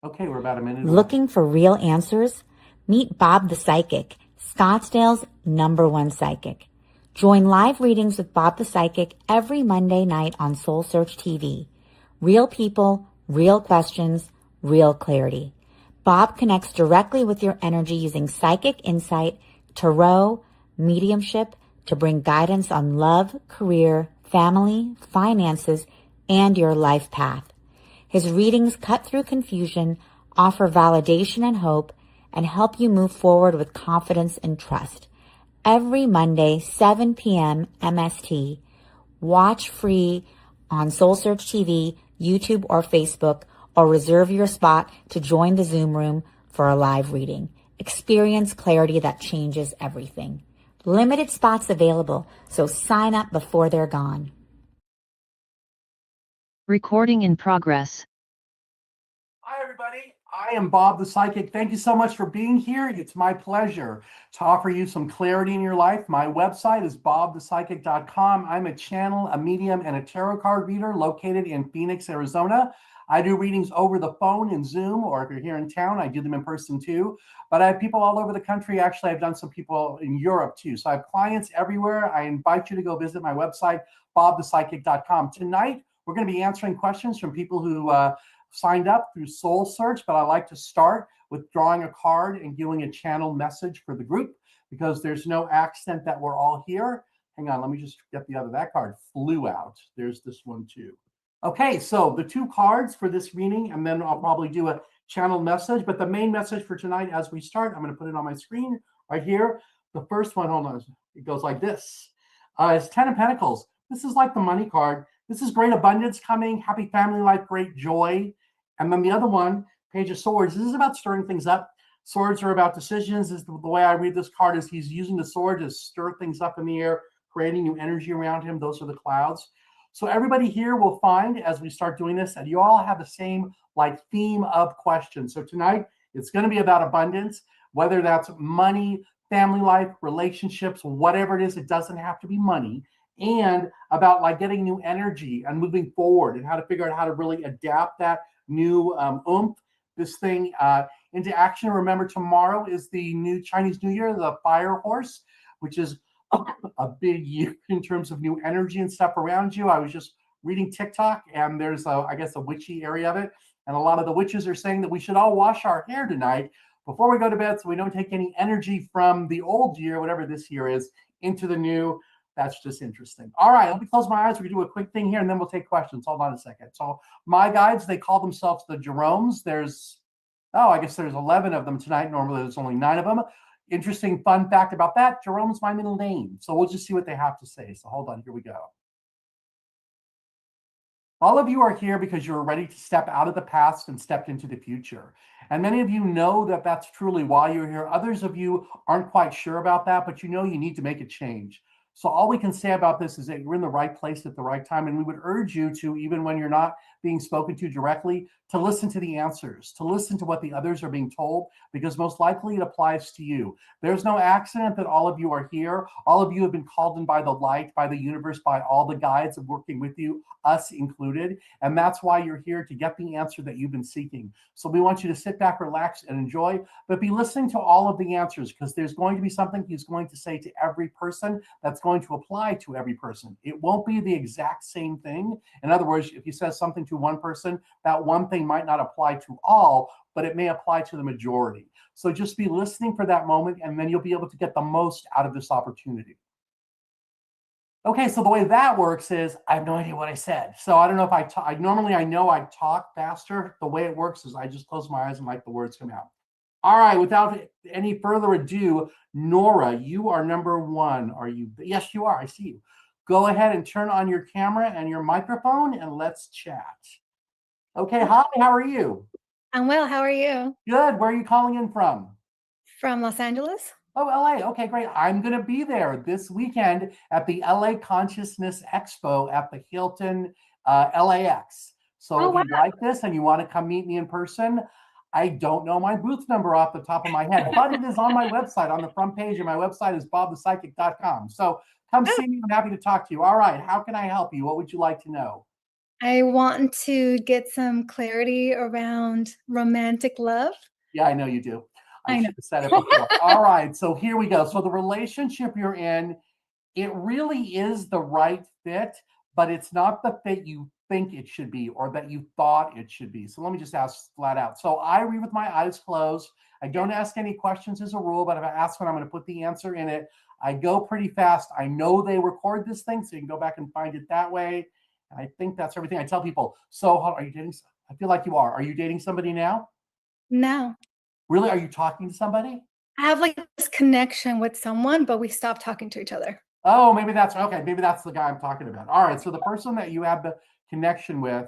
Okay, we're about a minute away. Looking for real answers? Meet Bob the Psychic, Scottsdale's #1 psychic. Join live readings with Bob the Psychic every Monday night on Soul Search TV. Real people, real questions, real clarity. Bob connects directly with your energy using psychic insight, tarot, mediumship to bring guidance on love, career, family, finances, and your life path. His readings cut through confusion, offer validation and hope, and help you move forward with confidence and trust. Every Monday, 7 p.m. MST. Watch free on Soul Search TV, YouTube, or Facebook, or reserve your spot to join the Zoom room for a live reading. Experience clarity that changes everything. Limited spots available, so sign up before they're gone. Recording in progress. Hi, everybody. I am Bob the Psychic. Thank you so much for being here. It's my pleasure to offer you some clarity in your life. My website is bobthepsychic.com. I'm a channel, a medium, and a tarot card reader located in Phoenix, Arizona. I do readings over the phone in Zoom, or if you're here in town, I do them in person too. But I have people all over the country. Actually, I've done some people in Europe too. So I have clients everywhere. I invite you to go visit my website, bobthepsychic.com. Tonight, we're going to be answering questions from people who signed up through Soul Search, but I like to start with drawing a card and giving a channel message for the group because there's no accident that we're all here. Hang on, let me just get that card flew out. There's this one too. Okay, so the two cards for this reading, and then I'll probably do a channel message, but the main message for tonight as we start, I'm going to put it on my screen right here. The first one, hold on, it goes like this. It's 10 of Pentacles. This is like the money card. This is great abundance coming, happy family life, great joy. And then the other one, Page of Swords. This is about stirring things up. Swords are about decisions. The way I read this card is he's using the sword to stir things up in the air, creating new energy around him. Those are the clouds. So everybody here will find as we start doing this that you all have the same like theme of questions. So tonight it's going to be about abundance, whether that's money, family life, relationships, whatever it is. It doesn't have to be money. And about like getting new energy and moving forward and how to figure out how to really adapt that new this thing into action. Remember, tomorrow is the new Chinese New Year, the fire horse, which is a big year in terms of new energy and stuff around you. I was just reading TikTok and there's I guess a witchy area of it. And a lot of the witches are saying that we should all wash our hair tonight before we go to bed so we don't take any energy from the old year, whatever this year is, into the new. That's just interesting. All right, let me close my eyes. We're going to do a quick thing here, and then we'll take questions. Hold on a second. So my guides, they call themselves the Jeromes. I guess there's 11 of them tonight. Normally, there's only 9 of them. Interesting fun fact about that, Jerome's my middle name. So we'll just see what they have to say. So hold on, here we go. All of you are here because you're ready to step out of the past and step into the future. And many of you know that that's truly why you're here. Others of you aren't quite sure about that, but you know you need to make a change. So all we can say about this is that you're in the right place at the right time. And we would urge you to, even when you're not being spoken to directly, to listen to the answers, to listen to what the others are being told, because most likely it applies to you. There's no accident that all of you are here. All of you have been called in by the light, by the universe, by all the guides of working with you, us included. And that's why you're here, to get the answer that you've been seeking. So we want you to sit back, relax, and enjoy, but be listening to all of the answers, because there's going to be something he's going to say to every person that's going to apply to every person. It won't be the exact same thing. In other words, if he says something to one person, that one thing might not apply to all, but it may apply to the majority. So just be listening for that moment, and then you'll be able to get the most out of this opportunity. Okay, so the way that works is, I have no idea what I said. So I don't know if normally I know I talk faster. The way it works is I just close my eyes and let the words come out. All right, without any further ado, Nora, you are number 1. Are you? Yes, you are. I see you. Go ahead and turn on your camera and your microphone and let's chat. Okay, hi, how are you? I'm well. How are you? Good. Where are you calling in from? From Los Angeles. Oh, LA. Okay, great. I'm going to be there this weekend at the LA Consciousness Expo at the Hilton LAX. So if you like this and you want to come meet me in person, I don't know my booth number off the top of my head, but it is on my website, on the front page, and my website is bobthepsychic.com. So come see me. I'm happy to talk to you. All right. How can I help you? What would you like to know? I want to get some clarity around romantic love. Yeah, I know you do. I I know. should have said it before. All right, so here we go. So the relationship you're in, it really is the right fit, but it's not the fit you think it should be or that you thought it should be. So let me just ask flat out. So I read with my eyes closed. I don't ask any questions as a rule, but if I ask one, I'm going to put the answer in it. I go pretty fast. I know they record this thing, so you can go back and find it that way. And I think that's everything. I tell people, so are you dating? I feel like you are. Are you dating somebody now? No. Really? Are you talking to somebody? I have like this connection with someone, but we stopped talking to each other. Oh, maybe that's okay. Maybe that's the guy I'm talking about. All right. So the person that you have the connection with.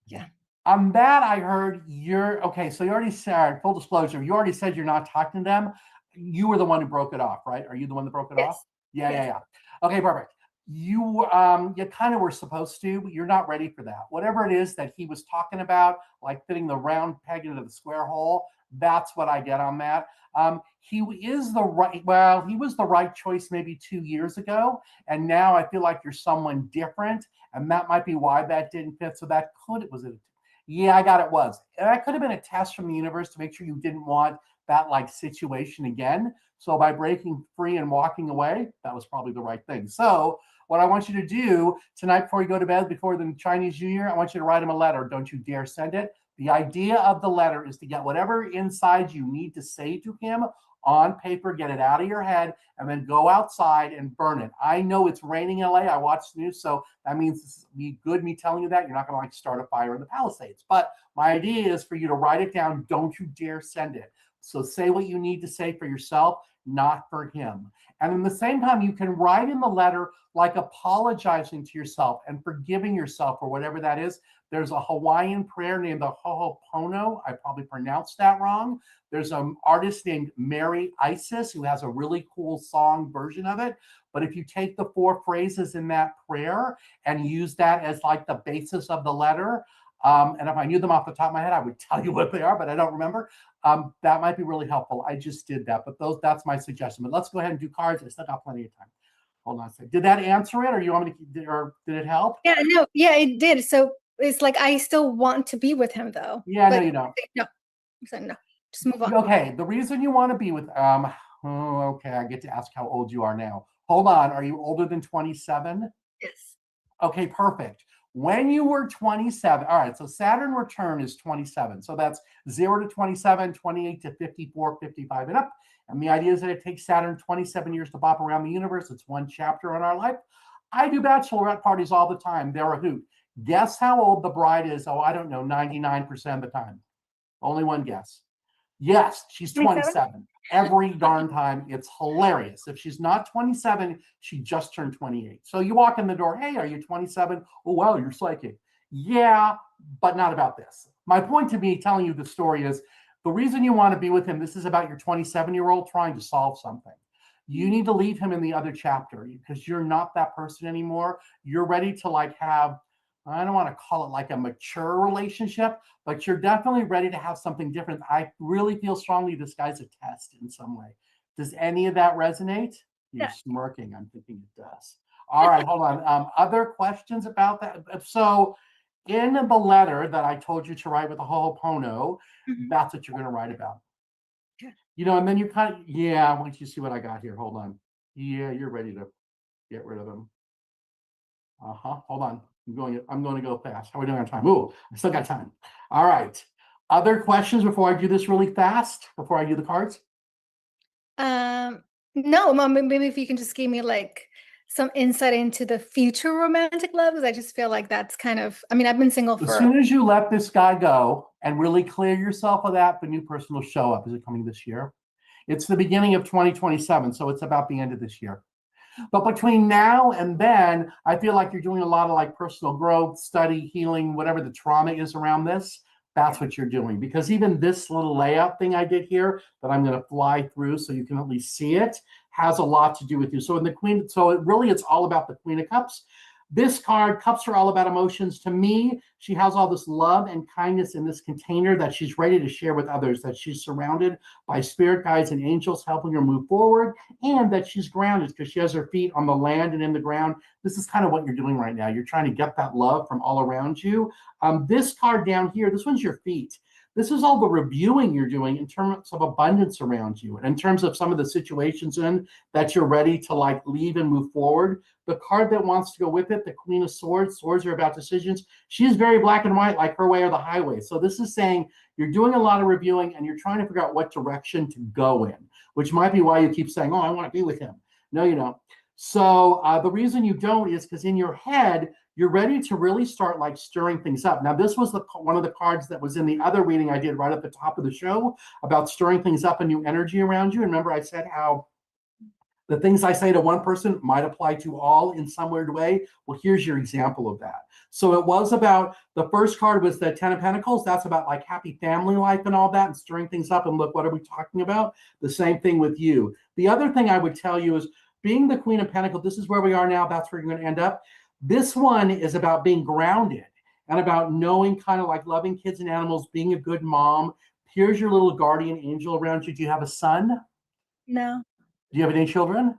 Yeah. On that, I heard you're okay. So you already said, full disclosure, you already said you're not talking to them. You were the one who broke it off, right? Are you the one that broke it off? Yes. Yeah, Yes. yeah. Okay, perfect. You kind of were supposed to, but you're not ready for that. Whatever it is that he was talking about, like fitting the round peg into the square hole, that's what I get on that. He is the right, well, he was the right choice maybe 2 years ago. And now I feel like you're someone different. And that might be why that didn't fit. So that could, was it? Yeah, I got it was. And that could have been a test from the universe to make sure you didn't want that like situation again. So by breaking free and walking away, that was probably the right thing. So what I want you to do tonight before you go to bed, before the Chinese New Year, I want you to write him a letter. Don't you dare send it. The idea of the letter is to get whatever inside you need to say to him on paper, get it out of your head, and then go outside and burn it. I know it's raining in LA. I watch the news, so that means it's me telling you that. You're not going to like start a fire in the Palisades. But my idea is for you to write it down. Don't you dare send it. So say what you need to say for yourself, not for him. And in the same time, you can write in the letter like apologizing to yourself and forgiving yourself for whatever that is. There's a Hawaiian prayer named the Ho'opono. I probably pronounced that wrong. There's an artist named Mary Isis who has a really cool song version of it. But if you take the 4 phrases in that prayer and use that as like the basis of the letter, and if I knew them off the top of my head, I would tell you what they are, but I don't remember. That might be really helpful. I just did that, but that's my suggestion. But let's go ahead and do cards. I still got plenty of time. Hold on a second. Did that answer it, or you want me to, or did it help? Yeah, no, yeah, it did. So it's like I still want to be with him though. Yeah, no, but you don't. No. So no. Just move on. Okay, the reason you want to be with okay, I get to ask how old you are now. Hold on, are you older than 27? Yes. Okay, perfect. When you were 27, all right, so Saturn return is 27. So that's 0 to 27, 28 to 54, 55 and up. And the idea is that it takes Saturn 27 years to bop around the universe. It's one chapter in our life. I do bachelorette parties all the time. They're a hoot. Guess how old the bride is? Oh, I don't know, 99% of the time. Only one guess. Yes, she's 27. Every darn time. It's hilarious. If she's not 27, she just turned 28. So you walk in the door, hey, are you 27? Oh, wow, you're psychic. Yeah, but not about this. My point to me telling you the story is the reason you want to be with him, this is about your 27-year-old trying to solve something. You need to leave him in the other chapter because you're not that person anymore. You're ready to like have, I don't want to call it like a mature relationship, but you're definitely ready to have something different. I really feel strongly this guy's a test in some way. Does any of that resonate? You're smirking. I'm thinking it does. All right, hold on. Other questions about that? So in the letter that I told you to write with the Ho'opono, that's what you're going to write about. You know, and then you kind of, yeah, once you see what I got here, hold on. Yeah, you're ready to get rid of them. Hold on. I'm going to go fast. How are we doing on time? Ooh, I still got time. All right. Other questions before I do this really fast, before I do the cards? No, Mom, maybe if you can just give me like some insight into the future romantic love, because I just feel like that's kind of, I mean, I've been single As soon as you let this guy go and really clear yourself of that, the new person will show up. Is it coming this year? It's the beginning of 2027, so it's about the end of this year. But between now and then, I feel like you're doing a lot of like personal growth, study, healing, whatever the trauma is around this. That's what you're doing. Because even this little layout thing I did here that I'm going to fly through so you can at least see it has a lot to do with you. So in the Queen, so it's all about the Queen of Cups. This card, cups are all about emotions. To me, she has all this love and kindness in this container that she's ready to share with others, that she's surrounded by spirit guides and angels helping her move forward, and that she's grounded because she has her feet on the land and in the ground. This is kind of what you're doing right now. You're trying to get that love from all around you. This card down here, this one's your feet. This is all the reviewing you're doing in terms of abundance around you and in terms of some of the situations in that you're ready to like leave and move forward. The card that wants to go with it, the Queen of Swords. Swords are about decisions. She is very black and white, like her way or the highway. So this is saying you're doing a lot of reviewing and you're trying to figure out what direction to go in, which might be why you keep saying, oh, I want to be with him. No, you don't. So the reason you don't is because in your head, you're ready to really start like stirring things up. Now, this was one of the cards that was in the other reading I did right at the top of the show about stirring things up, a new energy around you. Remember, I said how the things I say to one person might apply to all in some weird way. Well, here's your example of that. So it was about, the first card was the Ten of Pentacles. That's about like happy family life and all that and stirring things up. And look, what are we talking about? The same thing with you. The other thing I would tell you is being the Queen of Pentacles, this is where we are now. That's where you're going to end up. This one is about being grounded and about knowing, kind of like loving kids and animals, being a good mom. Here's your little guardian angel around you. Do you have a son? No. Do you have any children?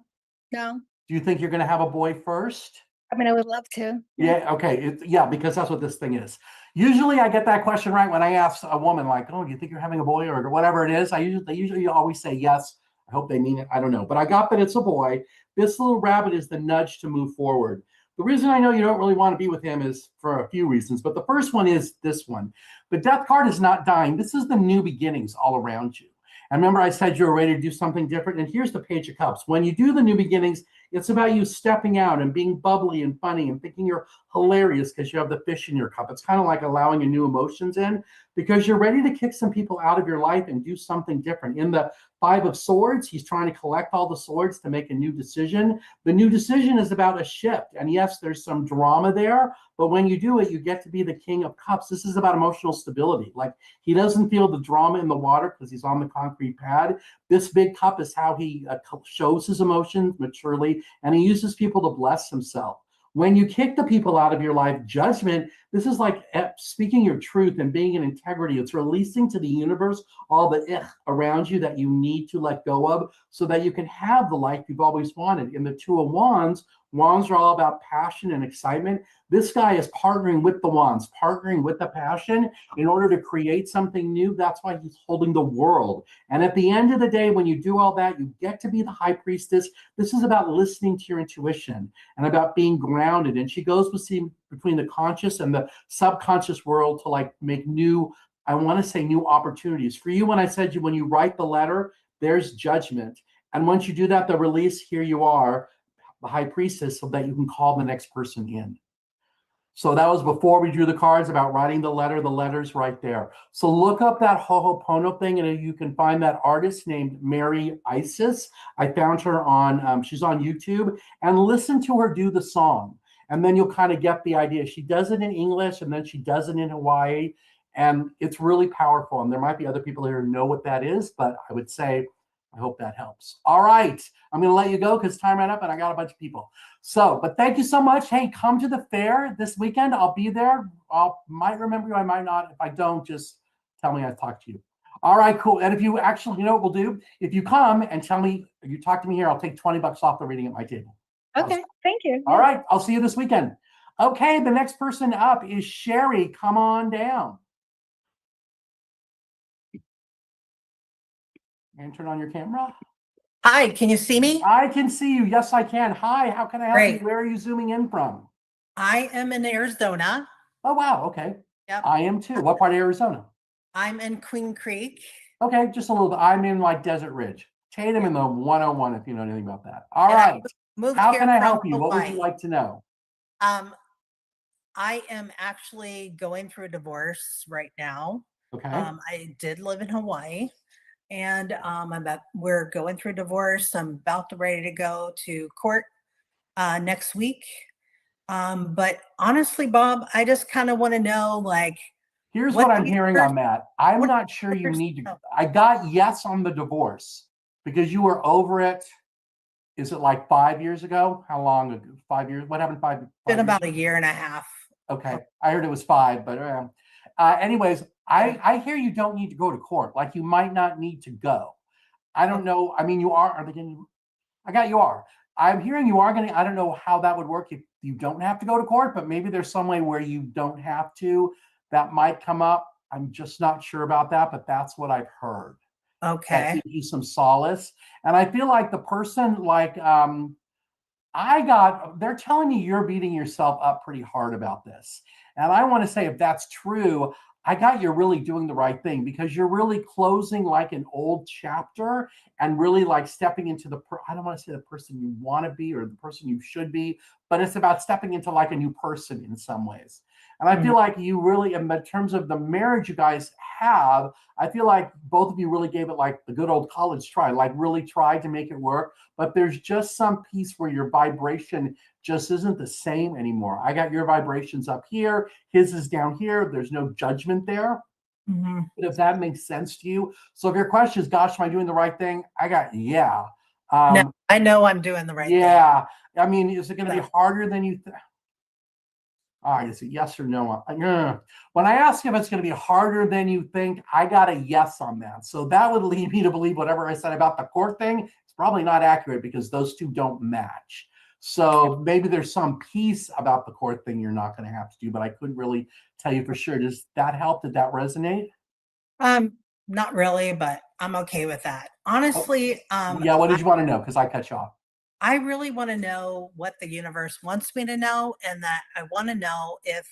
No. Do you think you're going to have a boy first? I mean, I would love to. Yeah. Okay. Yeah, because that's what this thing is. Usually I get that question right when I ask a woman like, oh, do you think you're having a boy or whatever it is? They usually always say yes. I hope they mean it. I don't know. But I got that it's a boy. This little rabbit is the nudge to move forward. The reason I know you don't really want to be with him is for a few reasons, but the first one is this one. The death card is not dying. This is the new beginnings all around you. And remember, I said you were ready to do something different. And here's the Page of Cups. When you do the new beginnings, it's about you stepping out and being bubbly and funny and thinking you're hilarious because you have the fish in your cup. It's kind of like allowing your new emotions in because you're ready to kick some people out of your life and do something different. In the Five of Swords, he's trying to collect all the swords to make a new decision. The new decision is about a shift. And yes, there's some drama there, but when you do it, you get to be the King of Cups. This is about emotional stability. Like he doesn't feel the drama in the water because he's on the concrete pad. This big cup is how he shows his emotions maturely, and he uses people to bless himself. When you kick the people out of your life, judgment, this is like speaking your truth and being in integrity. It's releasing to the universe all the around you that you need to let go of so that you can have the life you've always wanted. In the Two of Wands, wands are all about passion and excitement. This guy is partnering with the wands, partnering with the passion in order to create something new. That's why he's holding the world. And at the end of the day, when you do all that, you get to be the high priestess. This is about listening to your intuition and about being grounded. And she goes between the conscious and the subconscious world to like make new, I want to say new opportunities. For you, when I said when you write the letter, there's judgment. And once you do that, the release, here you are, the high priestess, so that you can call the next person in. So that was before we drew the cards about writing the letter. The letter's right there. So look up that Ho'oponopono thing, and you can find that artist named Mary Isis. I found her on, she's on YouTube, and listen to her do the song. And then you'll kind of get the idea. She does it in English, and then she does it in Hawaii, and it's really powerful. And there might be other people here who know what that is, but I would say, I hope that helps. All right. I'm going to let you go because time ran up and I got a bunch of people. So, but thank you so much. Hey, come to the fair this weekend. I'll be there. Might remember you. I might not. If I don't, just tell me I talked to you. All right, cool. And if you actually, you know what we'll do? If you come and tell me, you talk to me here, I'll take $20 off the reading at my table. Okay. Thank you. All right. I'll see you this weekend. Okay. The next person up is Sherry. Come on down. And turn on your camera. Hi, can you see me? I can see you. Yes, I can. Hi, how can I help Great. you? Where are you zooming in from? I am in Arizona. Oh, wow. Okay. Yep. I am too. What part of Arizona? I'm in Queen Creek. Okay, just a little bit. I'm in like Desert Ridge. Tatum in the 101, if you know anything about that. All And right. Moved How here can I from help you? What would you Hawaii. like to know? I am actually going through a divorce right now. Okay. I did live in Hawaii, and we're going through a divorce. I'm about to ready to go to court next week. But honestly, Bob, I just kind of want to know, like, Here's what what I'm do you hearing first- on that. I'm what not do sure you first need to. know? I got yes on the divorce because you were over it. is it like 5 years ago? How long ago? 5 years? What happened Been years about ago? a year and a half. Okay, I heard it was 5, but anyways, I hear you don't need to go to court. Like you might not need to go. I don't know. I mean, you are they going to? I got you are. I'm hearing you are going to. I don't know how that would work if you don't have to go to court, but maybe there's some way where you don't have to. That might come up. I'm just not sure about that, but that's what I've heard. That Okay. gives you some solace. And I feel like the person, like they're telling me you're beating yourself up pretty hard about this. And I want to say, if that's true, I got you're really doing the right thing, because you're really closing like an old chapter and really like stepping into I don't want to say the person you want to be or the person you should be, but it's about stepping into like a new person in some ways. And I feel like you really, in terms of the marriage you guys have, I feel like both of you really gave it like the good old college try, like really tried to make it work. But there's just some piece where your vibration just isn't the same anymore. I got your vibrations up here, his is down here. There's no judgment there. Mm-hmm. But if that makes sense to you. So if your question is, gosh, am I doing the right thing? I got, yeah. No, I know I'm doing the right thing. Yeah. I mean, is it going to be harder than you think? All right, is it yes or no? When I ask if it's going to be harder than you think, I got a yes on that. So that would lead me to believe whatever I said about the court thing, it's probably not accurate, because those two don't match. So maybe there's some piece about the court thing you're not going to have to do, but I couldn't really tell you for sure. Does that help? Did that resonate? Not really, but I'm okay with that. Honestly, Yeah, what did you want to know? Because I cut you off. I really want to know what the universe wants me to know, and that I want to know if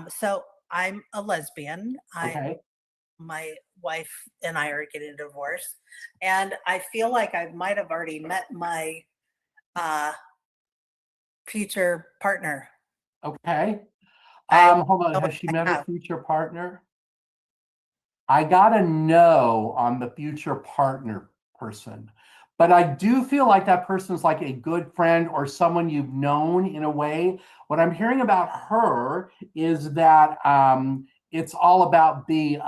so I'm a lesbian. Okay. My wife and I are getting a divorce, and I feel like I might have already met my future partner. Okay. I Hold on. don't know Has if she I met her have. future partner? I got a no on the future partner person, but I do feel like that person's like a good friend or someone you've known in a way. What I'm hearing about her is that it's all about the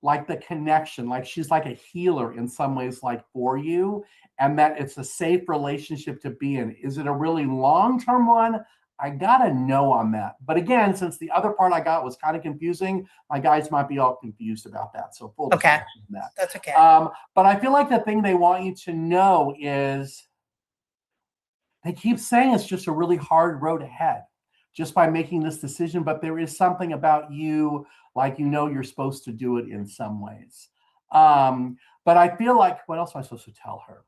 like the connection, like she's like a healer in some ways, like for you, and that it's a safe relationship to be in. Is it a really long-term one? I got a no on that. But again, since the other part I got was kind of confusing, my guys might be all confused about that. So full Okay, disclosure on that. that's okay. But I feel like the thing they want you to know is they keep saying it's just a really hard road ahead just by making this decision. But there is something about you, like, you know, you're supposed to do it in some ways. But I feel like, what else am I supposed to tell her?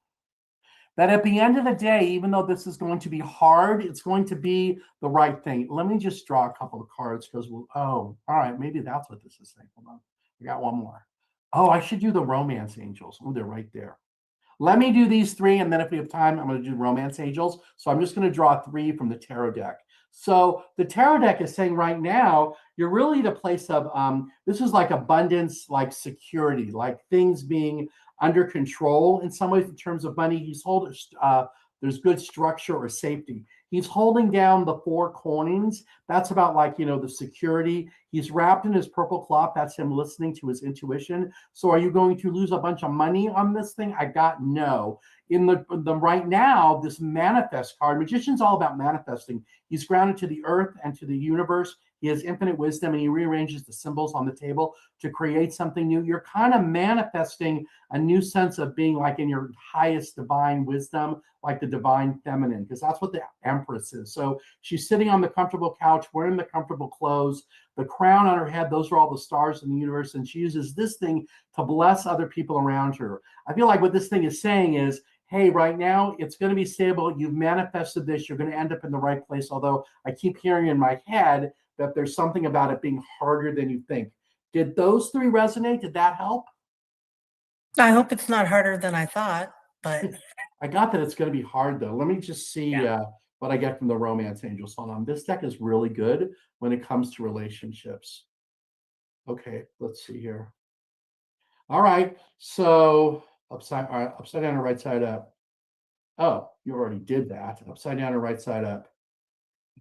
That at the end of the day, even though this is going to be hard, it's going to be the right thing. Let me just draw a couple of cards, because all right, maybe that's what this is saying. Hold on. I got one more. Oh, I should do the romance angels. Oh, they're right there. Let me do these three, and then if we have time, I'm going to do romance angels. So I'm just going to draw 3 from the tarot deck. So the tarot deck is saying right now, you're really at a place of, this is like abundance, like security, like things being under control in some ways in terms of money. He's holding, there's good structure or safety. He's holding down the 4 coins. That's about, like, you know, the security. He's wrapped in his purple cloth. That's him listening to his intuition. So are you going to lose a bunch of money on this thing? I got no. In the right now, this manifest card, magician's all about manifesting. He's grounded to the earth and to the universe. He has infinite wisdom, and he rearranges the symbols on the table to create something new. You're kind of manifesting a new sense of being like in your highest divine wisdom, like the divine feminine, because that's what the Empress is. So she's sitting on the comfortable couch, wearing the comfortable clothes, the crown on her head. Those are all the stars in the universe. And she uses this thing to bless other people around her. I feel like what this thing is saying is, hey, right now it's going to be stable. You've manifested this. You're going to end up in the right place. Although I keep hearing in my head that there's something about it being harder than you think. Did those 3 resonate? Did that help? I hope it's not harder than I thought, but I got that it's going to be hard, though. Let me just see Yeah. what I get from the romance angels. Hold on. This deck is really good when it comes to relationships. Okay, let's see here. All right. So upside down or right side up. Oh, you already did that. Upside down or right side up.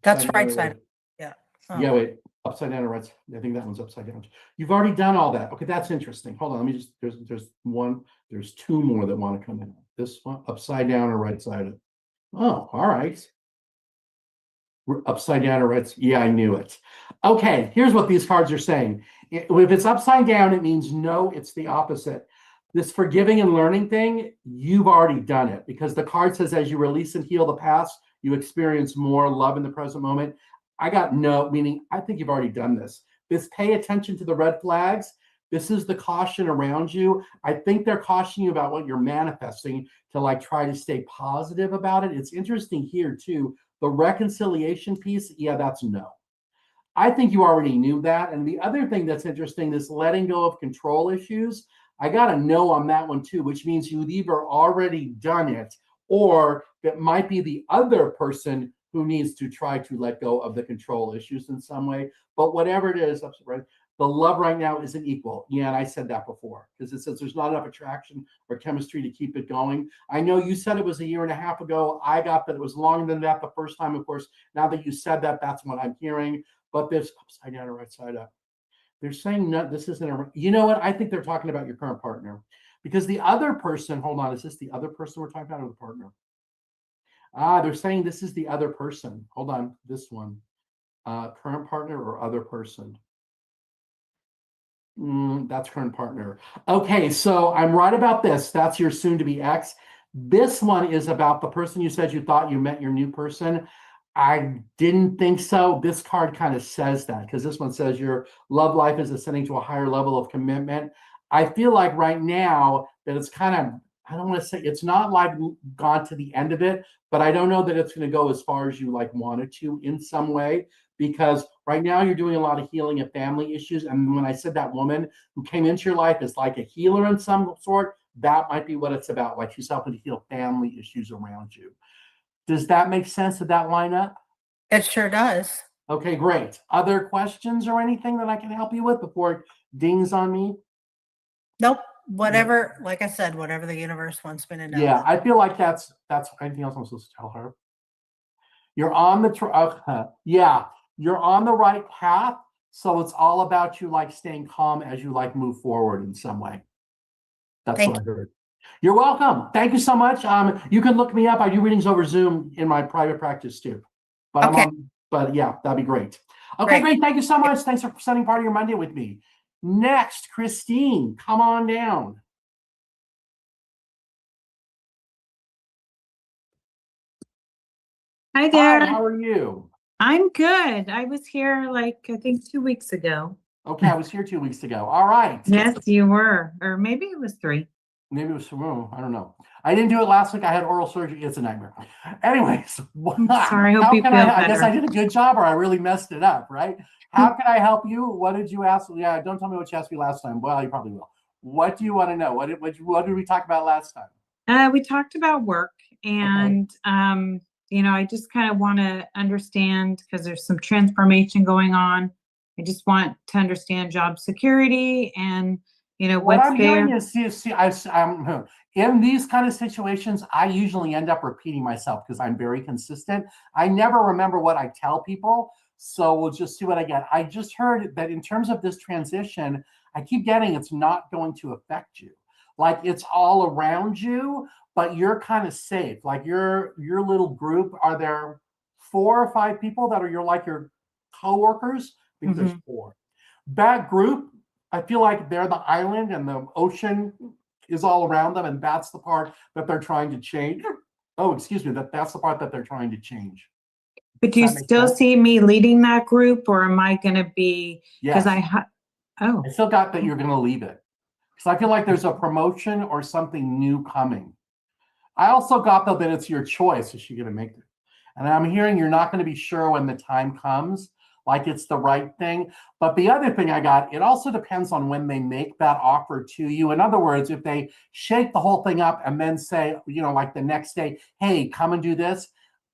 that's Upside down right or side. Yeah. Oh. Yeah, wait. Upside down or right? I think that one's upside down. You've already done all that. Okay, that's interesting. Hold on. Let me just. There's 2 more that want to come in. This one, upside down or right sided? Oh, all right. We're upside down or right? Yeah, I knew it. Okay, here's what these cards are saying. If it's upside down, it means no, it's the opposite. This forgiving and learning thing, you've already done it, because the card says as you release and heal the past, you experience more love in the present moment. I got no, meaning I think you've already done this. This pay attention to the red flags. This is the caution around you. I think they're cautioning you about what you're manifesting to like try to stay positive about it. It's interesting here too. The reconciliation piece, yeah, that's no. I think you already knew that. And the other thing that's interesting, this letting go of control issues, I got a no on that one too, which means you've either already done it or it might be the other person who needs to try to let go of the control issues in some way. But whatever it is, the love right now isn't equal. Yeah, and I said that before, because it says there's not enough attraction or chemistry to keep it going. I know you said it was a year and a half ago. I got that it was longer than that the first time, of course. Now that you said that, that's what I'm hearing. But there's upside down or right side up. They're saying no, this isn't a, you know what? I think they're talking about your current partner, because the other person, hold on, is this the other person we're talking about or the partner? They're saying this is the other person. Hold on, this one. Current partner or other person? That's current partner. Okay, so I'm right about this. That's your soon-to-be ex. This one is about the person you said you thought you met your new person. I didn't think so. This card kind of says that, because this one says your love life is ascending to a higher level of commitment. I feel like right now that it's kind of, I don't want to say it's not like gone to the end of it, but I don't know that it's going to go as far as you like wanted to in some way, because right now you're doing a lot of healing of family issues. And when I said that woman who came into your life is like a healer in some sort, that might be what it's about. Like she's helping to heal family issues around you. Does that make sense? Did that line up? It sure does. Okay, great. Other questions or anything that I can help you with before it dings on me? Nope. Whatever, like I said, whatever the universe wants me to know. Yeah, I feel like that's anything else I'm supposed to tell her. You're on the yeah, you're on the right path. So it's all about you like staying calm as you like move forward in some way. That's what I heard. You're welcome. Thank you so much. You can look me up. I do readings over Zoom in my private practice too. But okay. But yeah, that'd be great. Okay, great. Thank you so much. Thanks for spending part of your Monday with me. Next, Christine, come on down. Hi there. Hi, how are you? I'm good. I was here like, I think 2 weeks ago. Okay, I was here 2 weeks ago. All right. Yes, you were. Or maybe it was 3. Maybe it was, I don't know. I didn't do it last week. I had oral surgery. It's a nightmare. Anyways, sorry, I hope you feel better. I guess I did a good job, or I really messed it up, right? How can I help you? What did you ask? Yeah, don't tell me what you asked me last time. Well, you probably will. What do you want to know? What did we talk about last time? We talked about work, and you know, I just kind of want to understand, because there's some transformation going on. I just want to understand job security and, you know, what what's I'm there. hearing is, I'm in these kind of situations, I usually end up repeating myself because I'm very consistent. I never remember what I tell people, so we'll just see what I get. I just heard that in terms of this transition, I keep getting it's not going to affect you. Like it's all around you, but you're kind of safe. Like your little group, are there 4 or 5 people that are your coworkers? I think there's 4. That group, I feel like they're the island and the ocean is all around them, and that's the part that they're trying to change. Oh, excuse me, that's the part that they're trying to change. But do you still see me leading that group, or am I going to be? Yes. I still got that you're going to leave it, because I feel like there's a promotion or something new coming. I also got though that it's your choice. Is she going to make it? And I'm hearing you're not going to be sure when the time comes, like it's the right thing. But the other thing I got, it also depends on when they make that offer to you. In other words, if they shake the whole thing up and then say, you know, like the next day, hey, come and do this,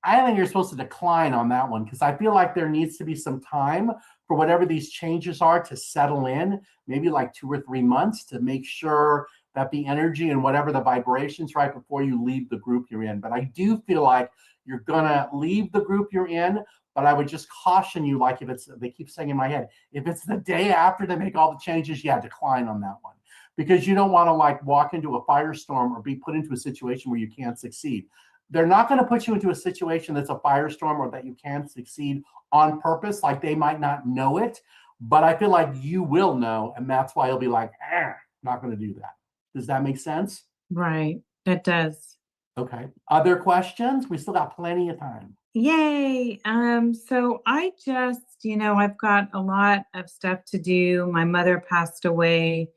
I think you're supposed to decline on that one, because I feel like there needs to be some time for whatever these changes are to settle in, maybe like 2 or 3 months, to make sure that the energy and whatever the vibrations right before you leave the group you're in. But I do feel like you're gonna leave the group you're in, but I would just caution you, like if it's, they keep saying in my head, if it's the day after they make all the changes, yeah, decline on that one. because you don't want to like walk into a firestorm or be put into a situation where you can't succeed. They're not going to put you into a situation that's a firestorm or that you can't succeed on purpose. Like they might not know it, but I feel like you will know. And that's why you'll be like, not going to do that. Does that make sense? Right. It does. Okay. Other questions? We still got plenty of time. Yay. So I just, I've got a lot of stuff to do. My mother passed away.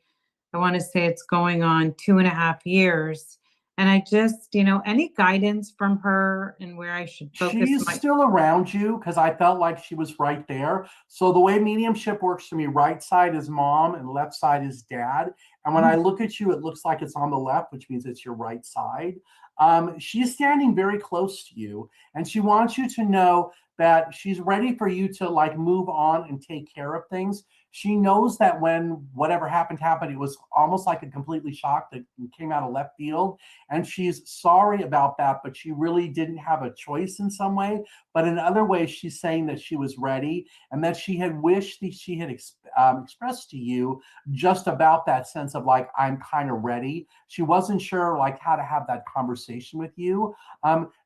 I want to say it's going on 2.5 years. And I just, any guidance from her and where I should focus She's my. still around you because I felt like she was right there. So the way mediumship works for me, right side is mom and left side is dad. And when I look at you, it looks like it's on the left, which means it's your right side. She's standing very close to you, and she wants you to know that she's ready for you to like move on and take care of things. She knows that when whatever happened, it was almost like a completely shock that came out of left field. And she's sorry about that, but she really didn't have a choice in some way. But in other ways, she's saying that she was ready and that she had wished that she had expressed to you just about that sense of like, I'm kind of ready. She wasn't sure like how to have that conversation with you.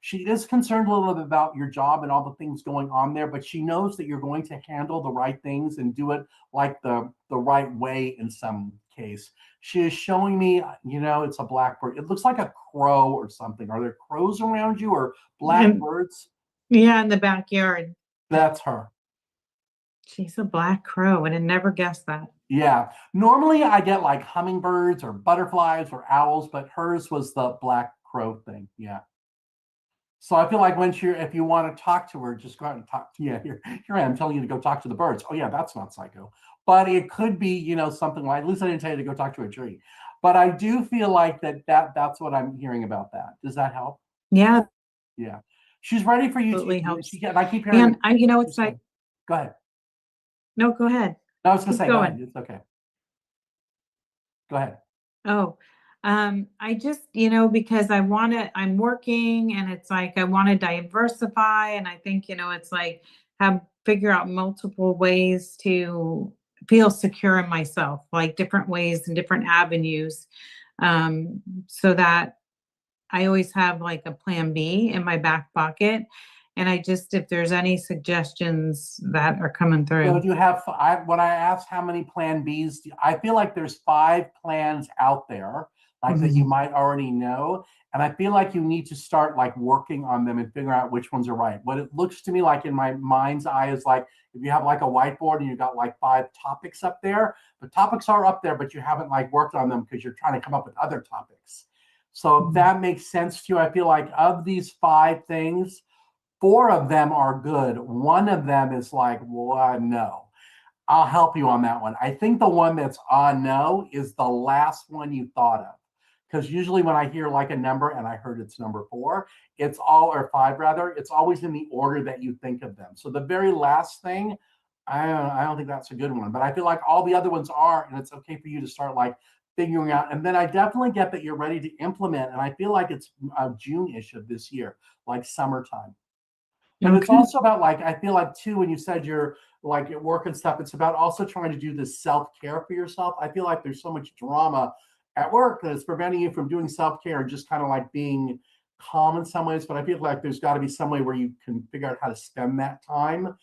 She is concerned a little bit about your job and all the things going on there, but she knows that you're going to handle the right things and do it like the right way in some case. She is showing me, it's a blackbird. It looks like a crow or something. Are there crows around you or blackbirds? Yeah, in the backyard. That's her. She's a black crow, and I never guessed that. Yeah. Normally I get like hummingbirds or butterflies or owls, but hers was the black crow thing. Yeah. So I feel like if you want to talk to her, just go out and talk. Yeah, here I am telling you to go talk to the birds. Oh yeah, that's not psycho. But it could be, something like, at least I didn't tell you to go talk to a tree. But I do feel like that's what I'm hearing about that. Does that help? Yeah, Yeah. She's ready for you absolutely to, helps. and I keep hearing. And it's like, go ahead. no, go ahead. No, I was going to Keep say, go going. ahead. It's okay. Go ahead. Oh, I just, because I'm working and it's like, I want to diversify. And I think, it's like, figure out multiple ways to feel secure in myself, like different ways and different avenues. So that I always have like a plan B in my back pocket. And if there's any suggestions that are coming through. So do you have, when I asked how many plan Bs, I feel like there's 5 plans out there, like that you might already know. And I feel like you need to start like working on them and figure out which ones are right. What it looks to me like in my mind's eye is like, if you have like a whiteboard and you've got like 5 topics up there, the topics are up there, but you haven't like worked on them because you're trying to come up with other topics. So if that makes sense to you, I feel like of these 5 things, 4 of them are good. 1 of them is like, well, no. I'll help you on that one. I think the one that's no is the last one you thought of. Because usually when I hear like a number and I heard it's number 4, or 5 rather, it's always in the order that you think of them. So the very last thing, I don't think that's a good one. But I feel like all the other ones are, and it's okay for you to start like figuring out. And then I definitely get that you're ready to implement. And I feel like it's June-ish of this year, like summertime. But it's also about like, I feel like too, when you said you're like at work and stuff, it's about also trying to do this self-care for yourself. I feel like there's so much drama at work that it's preventing you from doing self-care and just kind of like being calm in some ways. But I feel like there's got to be some way where you can figure out how to spend that time,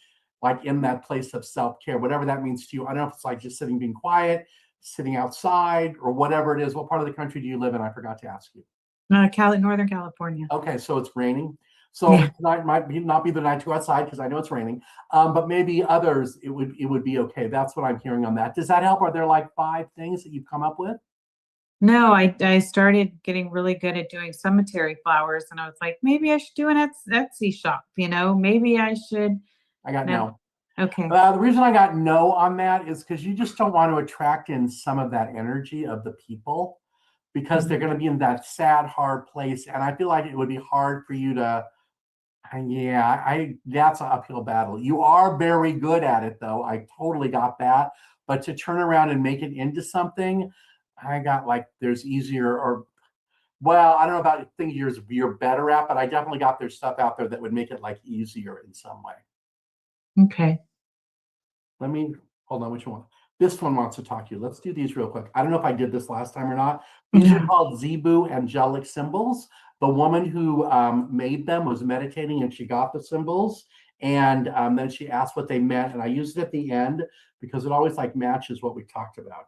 like in that place of self-care, whatever that means to you. I don't know if it's like just sitting, being quiet, sitting outside, or whatever it is. What part of the country do you live in? I forgot to ask you. Northern California. Okay, so it's raining. So tonight might not be the night to go outside because I know it's raining. But maybe others, it would be okay. That's what I'm hearing on that. Does that help? Are there like 5 things that you've come up with? No, I started getting really good at doing cemetery flowers, and I was like, maybe I should do an Etsy shop. Maybe I should. I got no. Okay. The reason I got no on that is because you just don't want to attract in some of that energy of the people, because they're going to be in that sad, hard place. And I feel like it would be hard for you to, that's an uphill battle. You are very good at it though. I totally got that. But to turn around and make it into something, I got like, there's easier I don't know about things you're better at, but I definitely got there's stuff out there that would make it like easier in some way. Okay. Let me, hold on, which one? This one wants to talk to you. Let's do these real quick. I don't know if I did this last time or not. These are called Zebu angelic symbols. The woman who made them was meditating and she got the symbols. And then she asked what they meant. And I used it at the end because it always like matches what we talked about.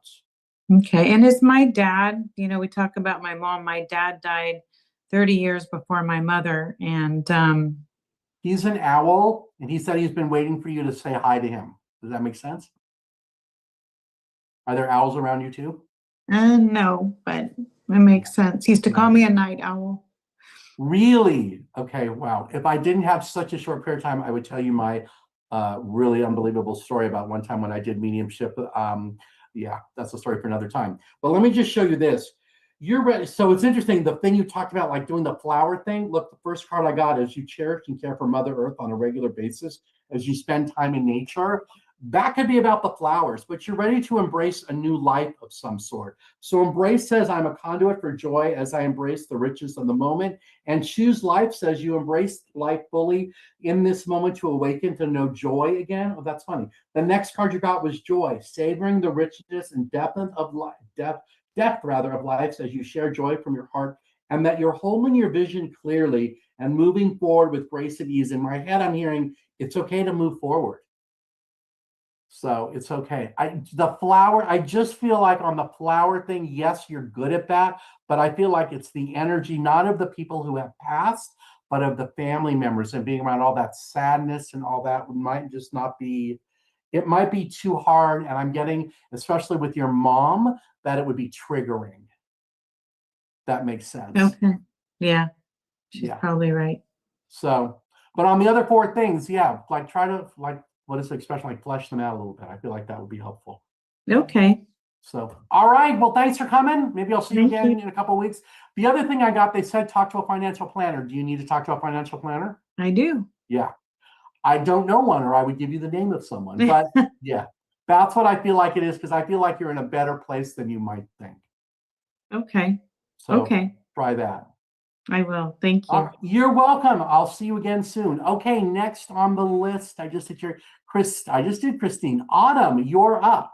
Okay. And is my dad, you know, we talk about my mom, my dad died 30 years before my mother. And he's an owl. And he said he's been waiting for you to say hi to him. Does that make sense? Are there owls around you too? no, but it makes sense. He used to call me a night owl. Really? Okay, wow. If I didn't have such a short period of time, I would tell you my really unbelievable story about one time when I did mediumship. Yeah, that's a story for another time. But let me just show you this. You're ready. So it's interesting. The thing you talked about, like doing the flower thing. Look, the first card I got is you cherish and care for Mother Earth on a regular basis as you spend time in nature. That could be about the flowers, but you're ready to embrace a new life of some sort. So embrace says, I'm a conduit for joy as I embrace the riches of the moment. And choose life says you embrace life fully in this moment to awaken to know joy again. Oh, that's funny. The next card you got was joy, savoring the richness and depth of life, depth rather of life as you share joy from your heart, and that you're holding your vision clearly and moving forward with grace and ease. In my head, I'm hearing it's okay to move forward. So it's okay. The flower, I just feel like on the flower thing, yes, you're good at that, but I feel like it's the energy, not of the people who have passed, but of the family members, and being around all that sadness and all that might just not be, it might be too hard. And I'm getting, especially with your mom, that it would be triggering. That makes sense. Okay. Yeah. She's Yeah. probably right. So, but on the other four things, yeah, like try to like, what is the expression, like flesh them out a little bit. I feel like that would be helpful. Okay. So, all right. Well, thanks for coming. Maybe I'll see you Thank again you. in a couple of weeks. The other thing I got, they said, talk to a financial planner. Do you need to talk to a financial planner? I do. Yeah. I don't know one, or I would give you the name of someone. But yeah, that's what I feel like it is, because I feel like you're in a better place than you might think. Okay. So Okay. try that. I will. Thank you. You're welcome. I'll see you again soon. Okay, next on the list, I just did Christine. Autumn, you're up.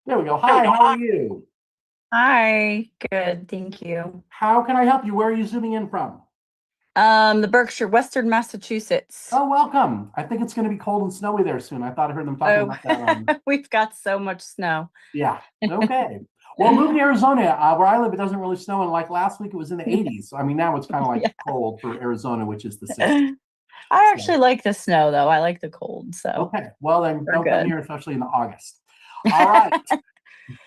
There we go. Hi, how are you? Hi, good, thank you. How can I help you? Where are you zooming in from? The Berkshire, Western Massachusetts. Oh, welcome. I think it's going to be cold and snowy there soon. I thought I heard them talking about that. We've got so much snow. Yeah. Okay. Well, moving to Arizona, where I live, it doesn't really snow. And like last week, it was in the 80s. So, I mean, now it's kind of like cold for Arizona, which is the 60s. I actually like the snow, though. I like the cold. So okay. Well, then we're don't good. come here, especially in the August. All right.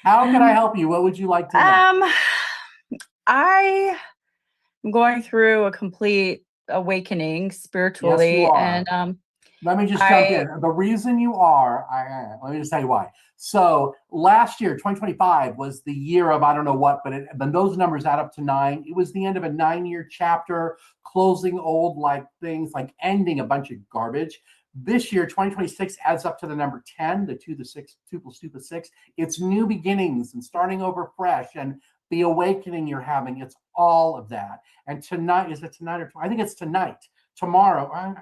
How can I help you? What would you like to know? I am going through a complete awakening spiritually, Yes, you are. and let me just jump in. The reason you are, let me just tell you why. So last year, 2025, was the year of I don't know what, but those numbers add up to 9. It was the end of a 9-year chapter, closing old like things, like ending a bunch of garbage. This year, 2026, adds up to the number 10, the 2, the 6, 2 plus 2 plus 6. It's new beginnings and starting over fresh, and the awakening you're having. It's all of that. And tonight, is it tonight or I think it's tonight. Tomorrow,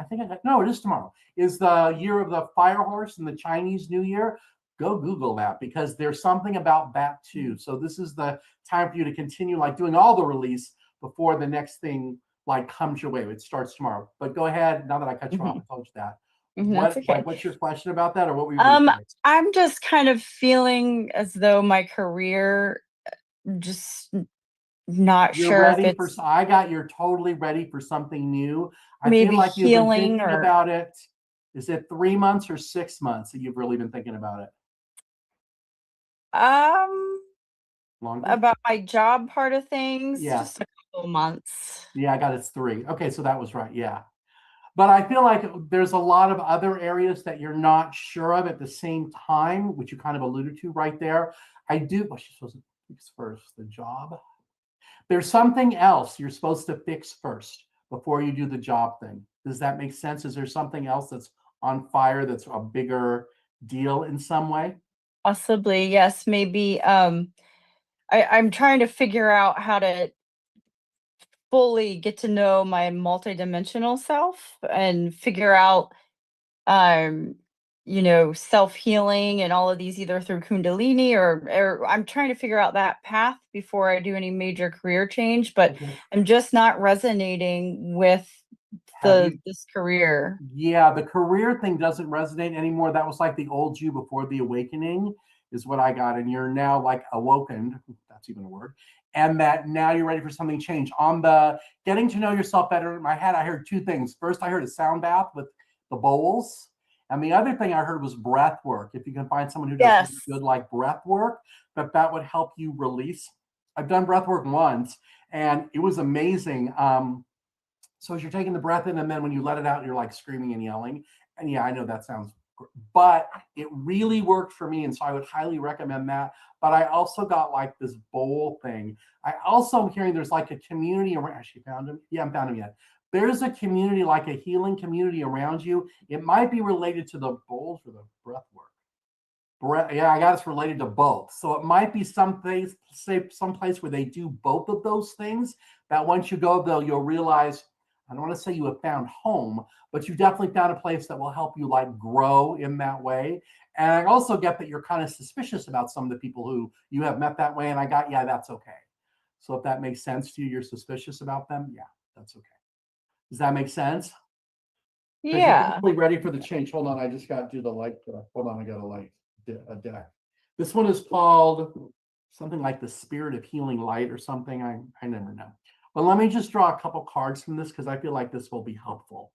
no, it is tomorrow, is the year of the fire horse and the Chinese New Year. Go Google that, because there's something about that too. So this is the time for you to continue like doing all the release before the next thing like comes your way. It starts tomorrow. But go ahead. Now that I cut you off, I told you that. That's okay. What's your question about that, or what were you? I'm just kind of feeling as though my career, just not You're sure ready if it's you're totally ready for something new. I maybe feel like you've been healing thinking or about it. Is it 3 months or 6 months that you've really been thinking about it? Longer? About my job part of things. Yeah. Just a couple months. Yeah, I got it's 3. Okay, so that was right. Yeah. But I feel like there's a lot of other areas that you're not sure of at the same time, which you kind of alluded to right there. She's supposed to fix first, the job. There's something else you're supposed to fix first before you do the job thing. Does that make sense? Is there something else that's on fire that's a bigger deal in some way? Possibly, yes. Maybe I'm trying to figure out how to fully get to know my multidimensional self and figure out, um, self-healing and all of these either through Kundalini or I'm trying to figure out that path before I do any major career change, but Okay. I'm just not resonating with Have you? this career. Yeah, the career thing doesn't resonate anymore. That was like the old you before the awakening, is what I got. And you're now like awoken. That's even a word. And that now you're ready for something change. On the getting to know yourself better, in my head, I heard two things. First, I heard a sound bath with the bowls. And the other thing I heard was breath work. If you can find someone who does Yes. really good like breath work, that would help you release. I've done breath work once and it was amazing. So as you're taking the breath in, and then when you let it out, you're like screaming and yelling. And yeah, I know that sounds, but it really worked for me. And so I would highly recommend that. But I also got like this bowl thing. I also am hearing there's like a community around. Actually, found him. Yeah, I haven't found him yet. There's a community, like a healing community around you. It might be related to the bowls or the breath work. Yeah, I got it's related to both. So it might be someplace where they do both of those things. That once you go, though, you'll realize, I don't want to say you have found home, but you definitely found a place that will help you like grow in that way. And I also get that you're kind of suspicious about some of the people who you have met that way. And I got, yeah, that's okay. So if that makes sense to you, you're suspicious about them. Yeah, that's okay. Does that make sense? Because you're Yeah. definitely ready for the change. Hold on, I just got to do the light. Hold on, I got a light a deck. This one is called something like the Spirit of Healing Light or something. I never know. But let me just draw a couple cards from this because I feel like this will be helpful.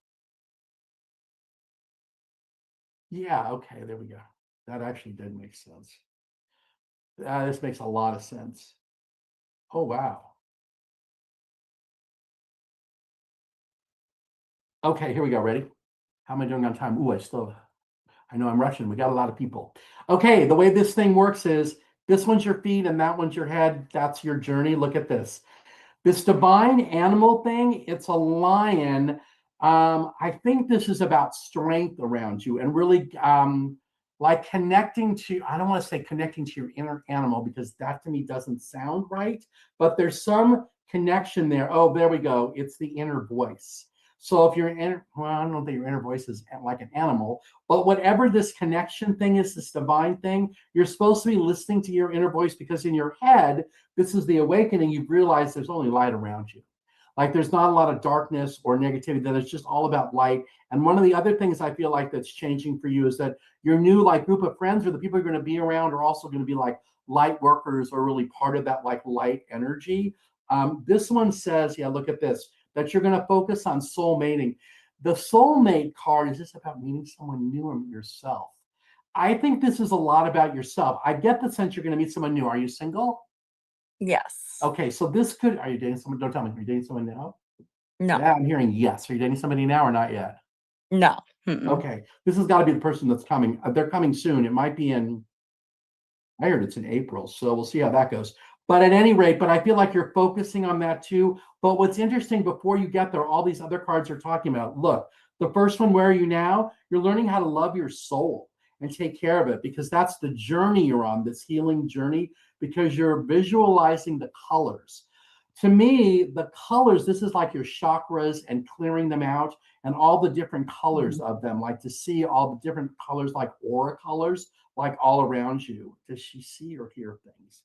Yeah, okay, there we go. That actually did make sense. This makes a lot of sense. Oh, wow. Okay, here we go. Ready? How am I doing on time? Ooh, I know I'm rushing. We got a lot of people. Okay, the way this thing works is this one's your feet and that one's your head. That's your journey. Look at this. This divine animal thing, it's a lion. I think this is about strength around you and really like connecting to, I don't want to say connecting to your inner animal because that to me doesn't sound right, but there's some connection there. Oh, there we go. It's the inner voice. So if your inner, well, I don't think your inner voice is like an animal, but whatever this connection thing is, this divine thing, you're supposed to be listening to your inner voice because in your head, this is the awakening. You've realized there's only light around you. Like there's not a lot of darkness or negativity, that it's just all about light. And one of the other things I feel like that's changing for you is that your new like group of friends or the people you're going to be around are also going to be like light workers or really part of that like light energy. This one says, yeah, look at this, that you're going to focus on soul mating. The soulmate card is just about meeting someone new and yourself. I think this is a lot about yourself. I get the sense you're going to meet someone new. Are you single? Yes. Okay, so this could, are you dating someone? Don't tell me. Are you dating someone now? No. Yeah, I'm hearing yes. Are you dating somebody now or not yet? No. Mm-mm. Okay, this has got to be the person that's coming. They're coming soon. It might be in, I heard it's in April, so we'll see how that goes. But at any rate, but I feel like you're focusing on that too. But what's interesting, before you get there, all these other cards are talking about, look, the first one, where are you now? You're learning how to love your soul and take care of it, because that's the journey you're on, this healing journey, because you're visualizing the colors. To me, the colors, this is like your chakras and clearing them out and all the different colors of them, like to see all the different colors, like aura colors, like all around you. Does she see or hear things?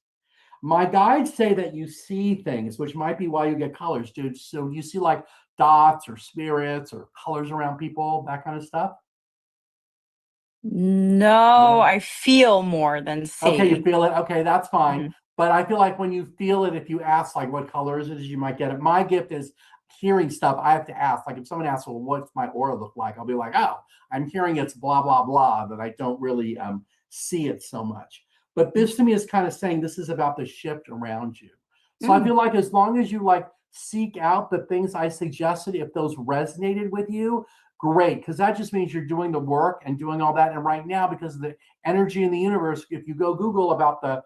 My guides say that you see things, which might be why you get colors, dude. So you see like dots or spirits or colors around people, that kind of stuff? No, I feel more than Okay, you see. feel it. Okay, that's fine. Mhm. But I feel like when you feel it, if you ask like what colors it is, you might get it. My gift is hearing stuff. I have to ask. Like if someone asks, well, what's my aura look like? I'll be like, oh, I'm hearing it's blah, blah, blah, but I don't really see it so much. But this to me is kind of saying this is about the shift around you. So I feel like as long as you like seek out the things I suggested, if those resonated with you, great, because that just means you're doing the work and doing all that. And right now, because of the energy in the universe, if you go Google about the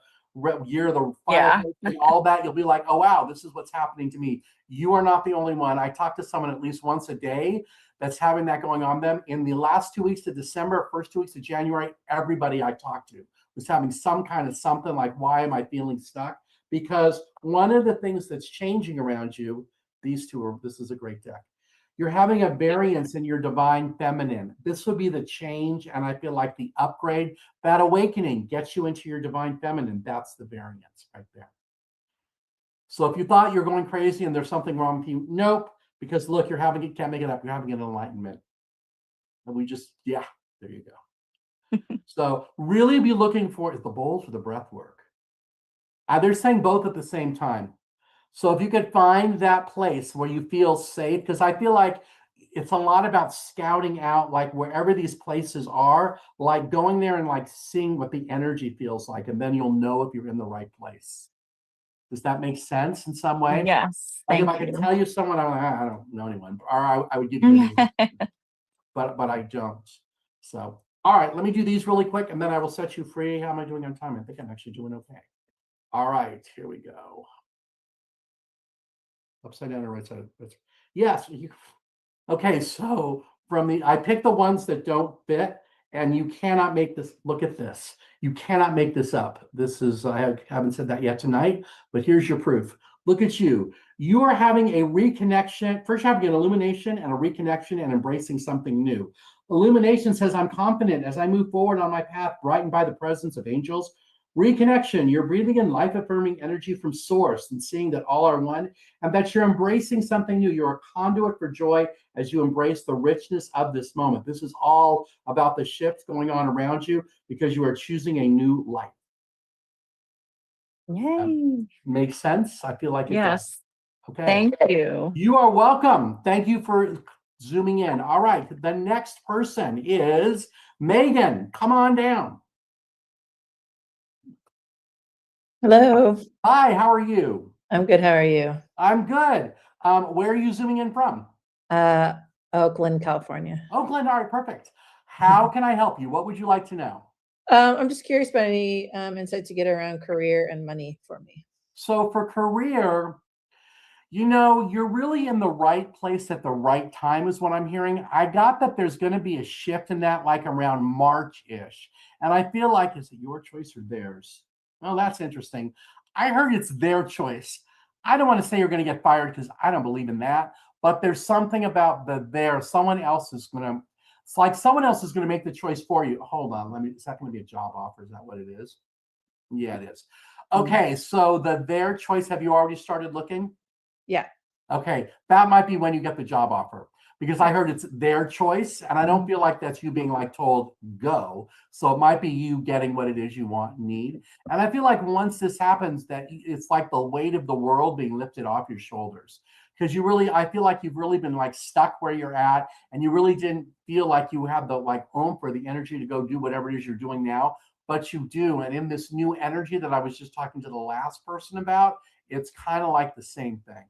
year, the Yeah. final, all that, you'll be like, oh, wow, this is what's happening to me. You are not the only one. I talk to someone at least once a day that's having that going on them. In the last 2 weeks of December, first 2 weeks of January, everybody I talked to was having some kind of something like, why am I feeling stuck? Because one of the things that's changing around you, this is a great deck. You're having a variance in your divine feminine. This would be the change, and I feel like the upgrade, that awakening gets you into your divine feminine. That's the variance right there. So if you thought you're going crazy and there's something wrong with you, nope, because look, can't make it up. You're having an enlightenment. And there you go. So really be looking for the bowls or the breath work. They're saying both at the same time. So if you could find that place where you feel safe, because I feel like it's a lot about scouting out, like wherever these places are, like going there and like seeing what the energy feels like, and then you'll know if you're in the right place. Does that make sense in some way? Yes. Like if Thank I could you. tell you someone, I don't know anyone, or I would give you a name, but I don't. So, all right, let me do these really quick, and then I will set you free. How am I doing on time? I think I'm actually doing okay. All right, here we go. Upside down or right side? Yes. Okay, so I picked the ones that don't fit, and you cannot make this. Look at this. You cannot make this up. This is, I haven't said that yet tonight, but here's your proof. Look at you. You are having a reconnection. First, you're having an illumination and a reconnection and embracing something new. Illumination says, I'm confident as I move forward on my path, brightened by the presence of angels. Reconnection, you're breathing in life-affirming energy from source and seeing that all are one, and that you're embracing something new. You're a conduit for joy as you embrace the richness of this moment. This is all about the shift going on around you because you are choosing a new life. Yay. Makes sense? I feel like it Yes. does. Okay. Thank you. You are welcome. Thank you for zooming in. All right. The next person is Megan. Come on down. Hello, Hi, how are you? I'm good. How are you? I'm good. Where are you zooming in from? Oakland, California. Oakland. All right, perfect. How can I help you? What would you like to know? I'm just curious about any insights you get around career and money for me. So for career, you're really in the right place at the right time is what I'm hearing. I got that there's going to be a shift in that like around March-ish. And I feel like, is it your choice or theirs? Oh, that's interesting. I heard it's their choice. I don't want to say you're going to get fired because I don't believe in that. But there's something about someone else is going to, it's like someone else is going to make the choice for you. Hold on. Is that going to be a job offer? Is that what it is? Yeah, it is. Okay. So their choice, have you already started looking? Yeah. Okay. That might be when you get the job offer. Because I heard it's their choice, and I don't feel like that's you being like told go. So it might be you getting what it is you want and need. And I feel like once this happens, that it's like the weight of the world being lifted off your shoulders. Because I feel like you've really been like stuck where you're at, and you really didn't feel like you have the like oomph or the energy to go do whatever it is you're doing now, but you do. And in this new energy that I was just talking to the last person about, it's kind of like the same thing.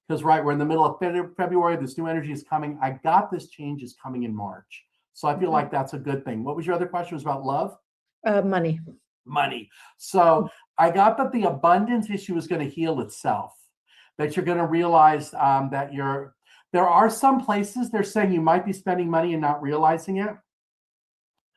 Because we're in the middle of February, this new energy is coming. I got this change is coming in March. So I feel like that's a good thing. What was your other question? Was about love? Money. Money. So I got that the abundance issue is going to heal itself. That you're going to realize that there are some places they're saying you might be spending money and not realizing it.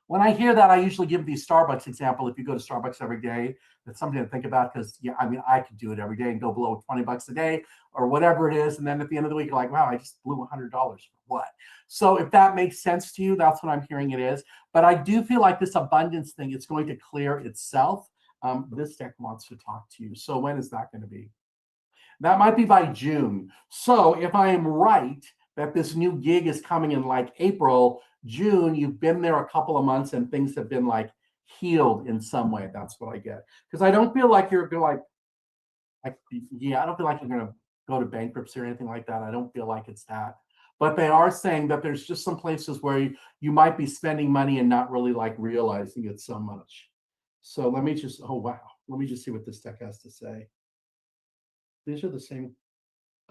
When I hear that, I usually give the Starbucks example. If you go to Starbucks every day, that's something to think about because, I could do it every day and go below $20 a day or whatever it is. And then at the end of the week, you're like, wow, I just blew $100 for what? So if that makes sense to you, that's what I'm hearing it is. But I do feel like this abundance thing, it's going to clear itself. This deck wants to talk to you. So when is that going to be? That might be by June. So if I am right that this new gig is coming in like April, June, you've been there a couple of months and things have been like healed in some way. That's what I get. Because I don't feel like you're going I don't feel like you're going to go to bankruptcy or anything like that. I don't feel like it's that. But they are saying that there's just some places where you might be spending money and not really like realizing it so much. So let me just, let me just see what this deck has to say. These are the same.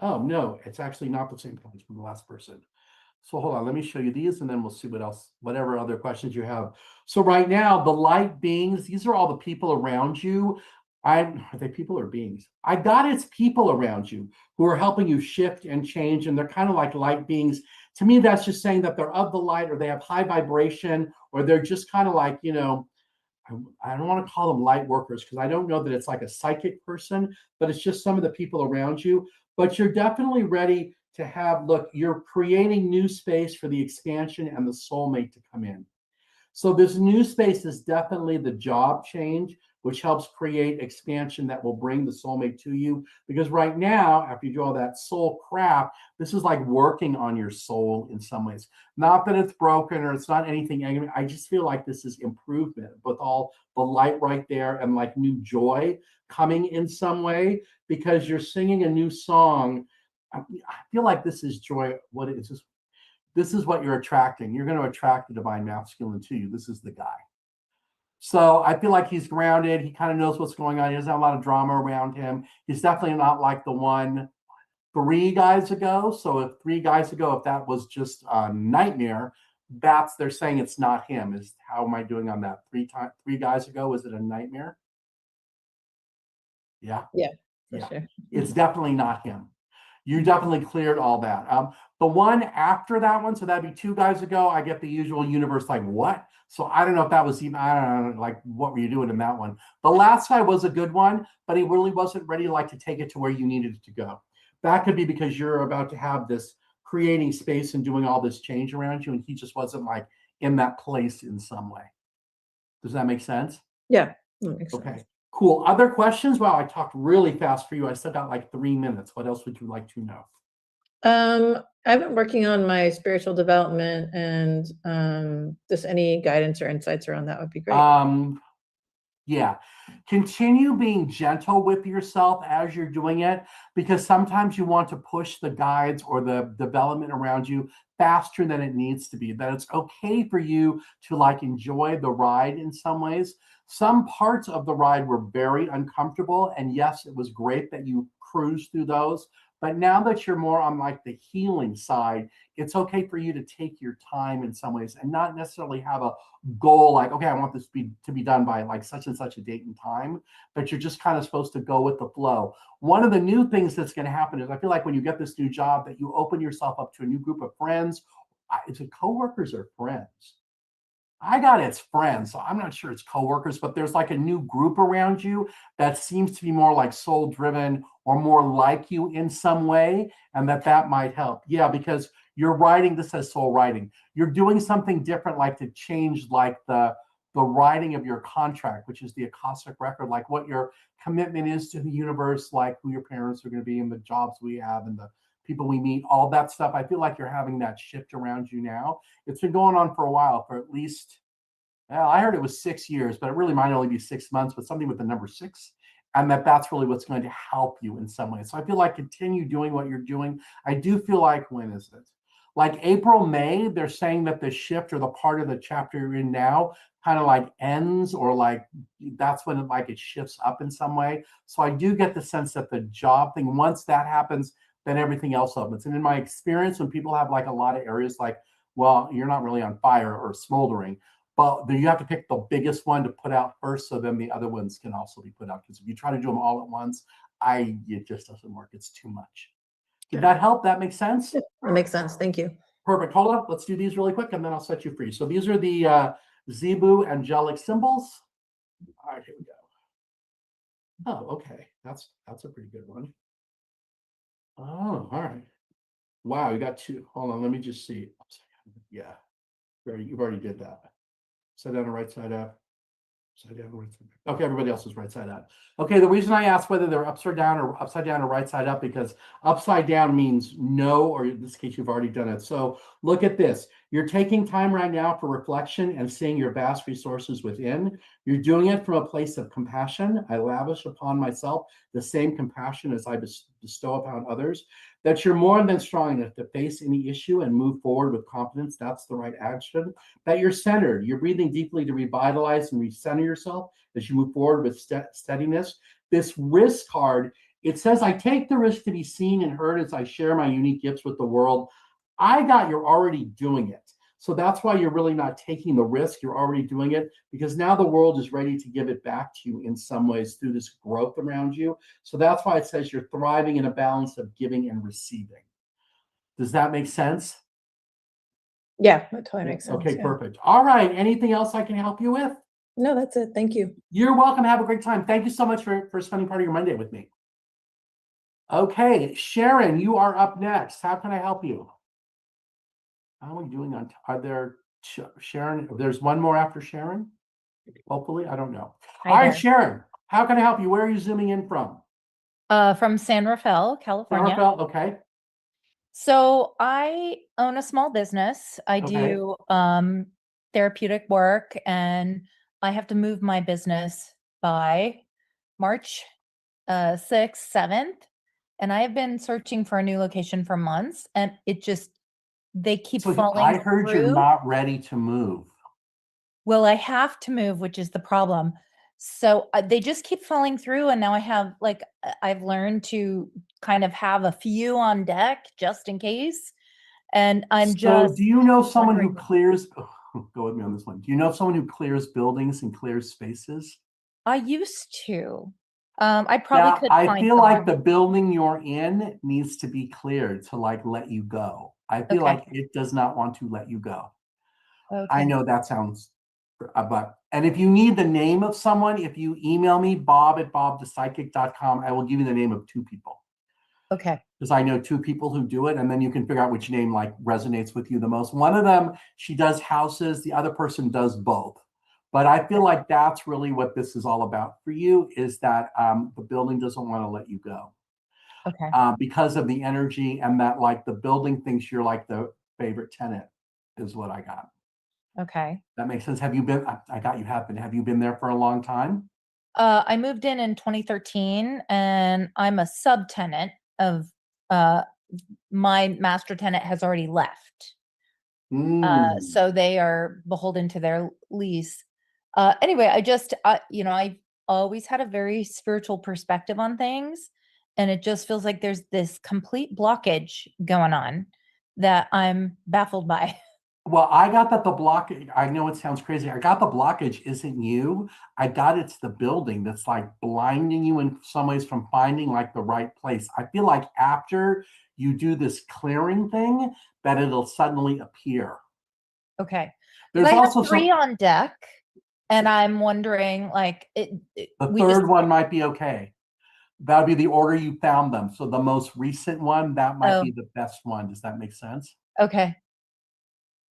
Oh, no, it's actually not the same points from the last person. So hold on, let me show you these and then we'll see what else, whatever other questions you have. So right now, the light beings, these are all the people around you. Are they people or beings? I got it's people around you who are helping you shift and change, and they're kind of like light beings. To me, that's just saying that they're of the light or they have high vibration or they're just kind of like, I don't want to call them light workers because I don't know that it's like a psychic person, but it's just some of the people around you. But you're definitely ready to have, look, you're creating new space for the expansion and the soulmate to come in. So this new space is definitely the job change, which helps create expansion that will bring the soulmate to you. Because right now, after you do all that soul crap, this is like working on your soul in some ways. Not that it's broken or it's not anything. I just feel like this is improvement with all the light right there and like new joy coming in some way because you're singing a new song. I feel like this is joy. What it is, this is what you're attracting. You're going to attract the divine masculine to you. This is the guy. So I feel like he's grounded. He kind of knows what's going on. He doesn't have a lot of drama around him. He's definitely not like the one 3 guys ago. So if 3 guys ago, if that was just a nightmare, they're saying it's not him. Is how am I doing on that? 3 guys ago, was it a nightmare? Yeah. Yeah. Yeah. Sure. It's definitely not him. You definitely cleared all that. The one after that one, so that'd be 2 guys ago. I get the usual universe, like what? So I don't know if that was even, I don't know, like what were you doing in that one? The last guy was a good one, but he really wasn't ready like to take it to where you needed it to go. That could be because you're about to have this creating space and doing all this change around you, and he just wasn't like in that place in some way. Does that make sense? Yeah. That makes Okay. sense. Cool. Other questions? Wow, I talked really fast for you. I said that like 3 minutes. What else would you like to know? I've been working on my spiritual development and just any guidance or insights around that would be great. Yeah. Continue being gentle with yourself as you're doing it, because sometimes you want to push the guides or the development around you faster than it needs to be. That it's okay for you to like enjoy the ride in some ways. Some parts of the ride were very uncomfortable. And yes, it was great that you cruised through those. But now that you're more on like the healing side, it's okay for you to take your time in some ways and not necessarily have a goal like, okay, I want this to be done by like such and such a date and time, but you're just kind of supposed to go with the flow. One of the new things that's going to happen is I feel like when you get this new job that you open yourself up to a new group of friends. Is it coworkers or friends? I got it's friends, so I'm not sure it's coworkers, but there's like a new group around you that seems to be more like soul driven or more like you in some way, and that might help. Yeah, because you're writing, this says soul writing. You're doing something different, like to change like the writing of your contract, which is the Akashic record, like what your commitment is to the universe, like who your parents are going to be and the jobs we have and the people we meet, all that stuff. I feel like you're having that shift around you now. It's been going on for a while, for at least, well, I heard it was 6 years, but it really might only be 6 months, but something with the number 6. And that's really what's going to help you in some way. So I feel like continue doing what you're doing. I do feel like, when is it? Like April, May, they're saying that the shift or the part of the chapter you're in now kind of like ends, or like that's when it shifts up in some way. So I do get the sense that the job thing, once that happens, then everything else opens. And in my experience, when people have like a lot of areas like, well, you're not really on fire or smoldering, but you have to pick the biggest one to put out first, so then the other ones can also be put out. Because if you try to do them all at once, it just doesn't work. It's too much. Did that help? That makes sense? That makes sense. Thank you. Perfect. Hold up. Let's do these really quick, and then I'll set you free. So these are the Zebu angelic symbols. All right, here we go. Oh, okay. That's a pretty good one. Oh, all right. Wow, you got 2. Hold on, let me just see. Yeah, you've already did that. Side down and right side up. Side down, right side up. Okay, everybody else is right side up. Okay, the reason I asked whether they're upside down or right side up, because upside down means no, or in this case, you've already done it. So look at this. You're taking time right now for reflection and seeing your vast resources within. You're doing it from a place of compassion. I lavish upon myself the same compassion as I bestow upon others. That you're more than strong enough to face any issue and move forward with confidence. That's the right action. That you're centered. You're breathing deeply to revitalize and recenter yourself as you move forward with steadiness. This risk card, it says, I take the risk to be seen and heard as I share my unique gifts with the world. You're already doing it. So that's why you're really not taking the risk. You're already doing it, because now the world is ready to give it back to you in some ways through this growth around you. So that's why it says you're thriving in a balance of giving and receiving. Does that make sense? Yeah, that totally makes sense. Okay, yeah. perfect. All right. Anything else I can help you with? No, that's it. Thank you. You're welcome. Have a great time. Thank you so much for spending part of your Monday with me. Okay, Sharon, you are up next. How can I help you? How are we doing on? Are there Sharon? There's one more after Sharon. Hopefully, I don't know. Hi All right, there. Sharon, how can I help you? Where are you zooming in from? From San Rafael, California. Rafael, okay. So I own a small business. I Okay. do therapeutic work, and I have to move my business by March 6th, 7th. And I have been searching for a new location for months, and they keep So falling I heard through. you're not ready to move. Well, I have to move, which is the problem. So they just keep falling through, and now I have I've learned to kind of have a few on deck just in case. And I'm So just do you know someone who wondering. clears, go with me on this one. Do you know someone who clears buildings and clears spaces? I used to. I probably Now, could I find feel like the someone. building you're in needs to be cleared to let you go. I feel Okay. like it does not want to let you go. I Okay. know that sounds, and if you need the name of someone, if you email me, bob@bobthepsychic.com, I will give you the name of 2 people. Okay. Because I know 2 people who do it, and then you can figure out which name resonates with you the most. One of them, she does houses, the other person does both. But I feel like that's really what this is all about for you, is that the building doesn't want to let you go. Okay. Because of the energy, and that the building thinks you're the favorite tenant, is what I got. Okay. That makes sense. Have you been, I got you have been, have you been there for a long time? I moved in 2013, and I'm a subtenant of my master tenant has already left. Mm. So they are beholden to their lease. Anyway, I've always had a very spiritual perspective on things, and it just feels like there's this complete blockage going on that I'm baffled by. Well, I got that the blockage, I know it sounds crazy. I got the blockage isn't you. I got it's the building that's blinding you in some ways from finding the right place. I feel like after you do this clearing thing, that it'll suddenly appear. Okay. There's I have also 3 on deck, and I'm wondering, the third one might be okay. That would be the order you found them. So the most recent one, that might be the best one. Does that make sense? Okay.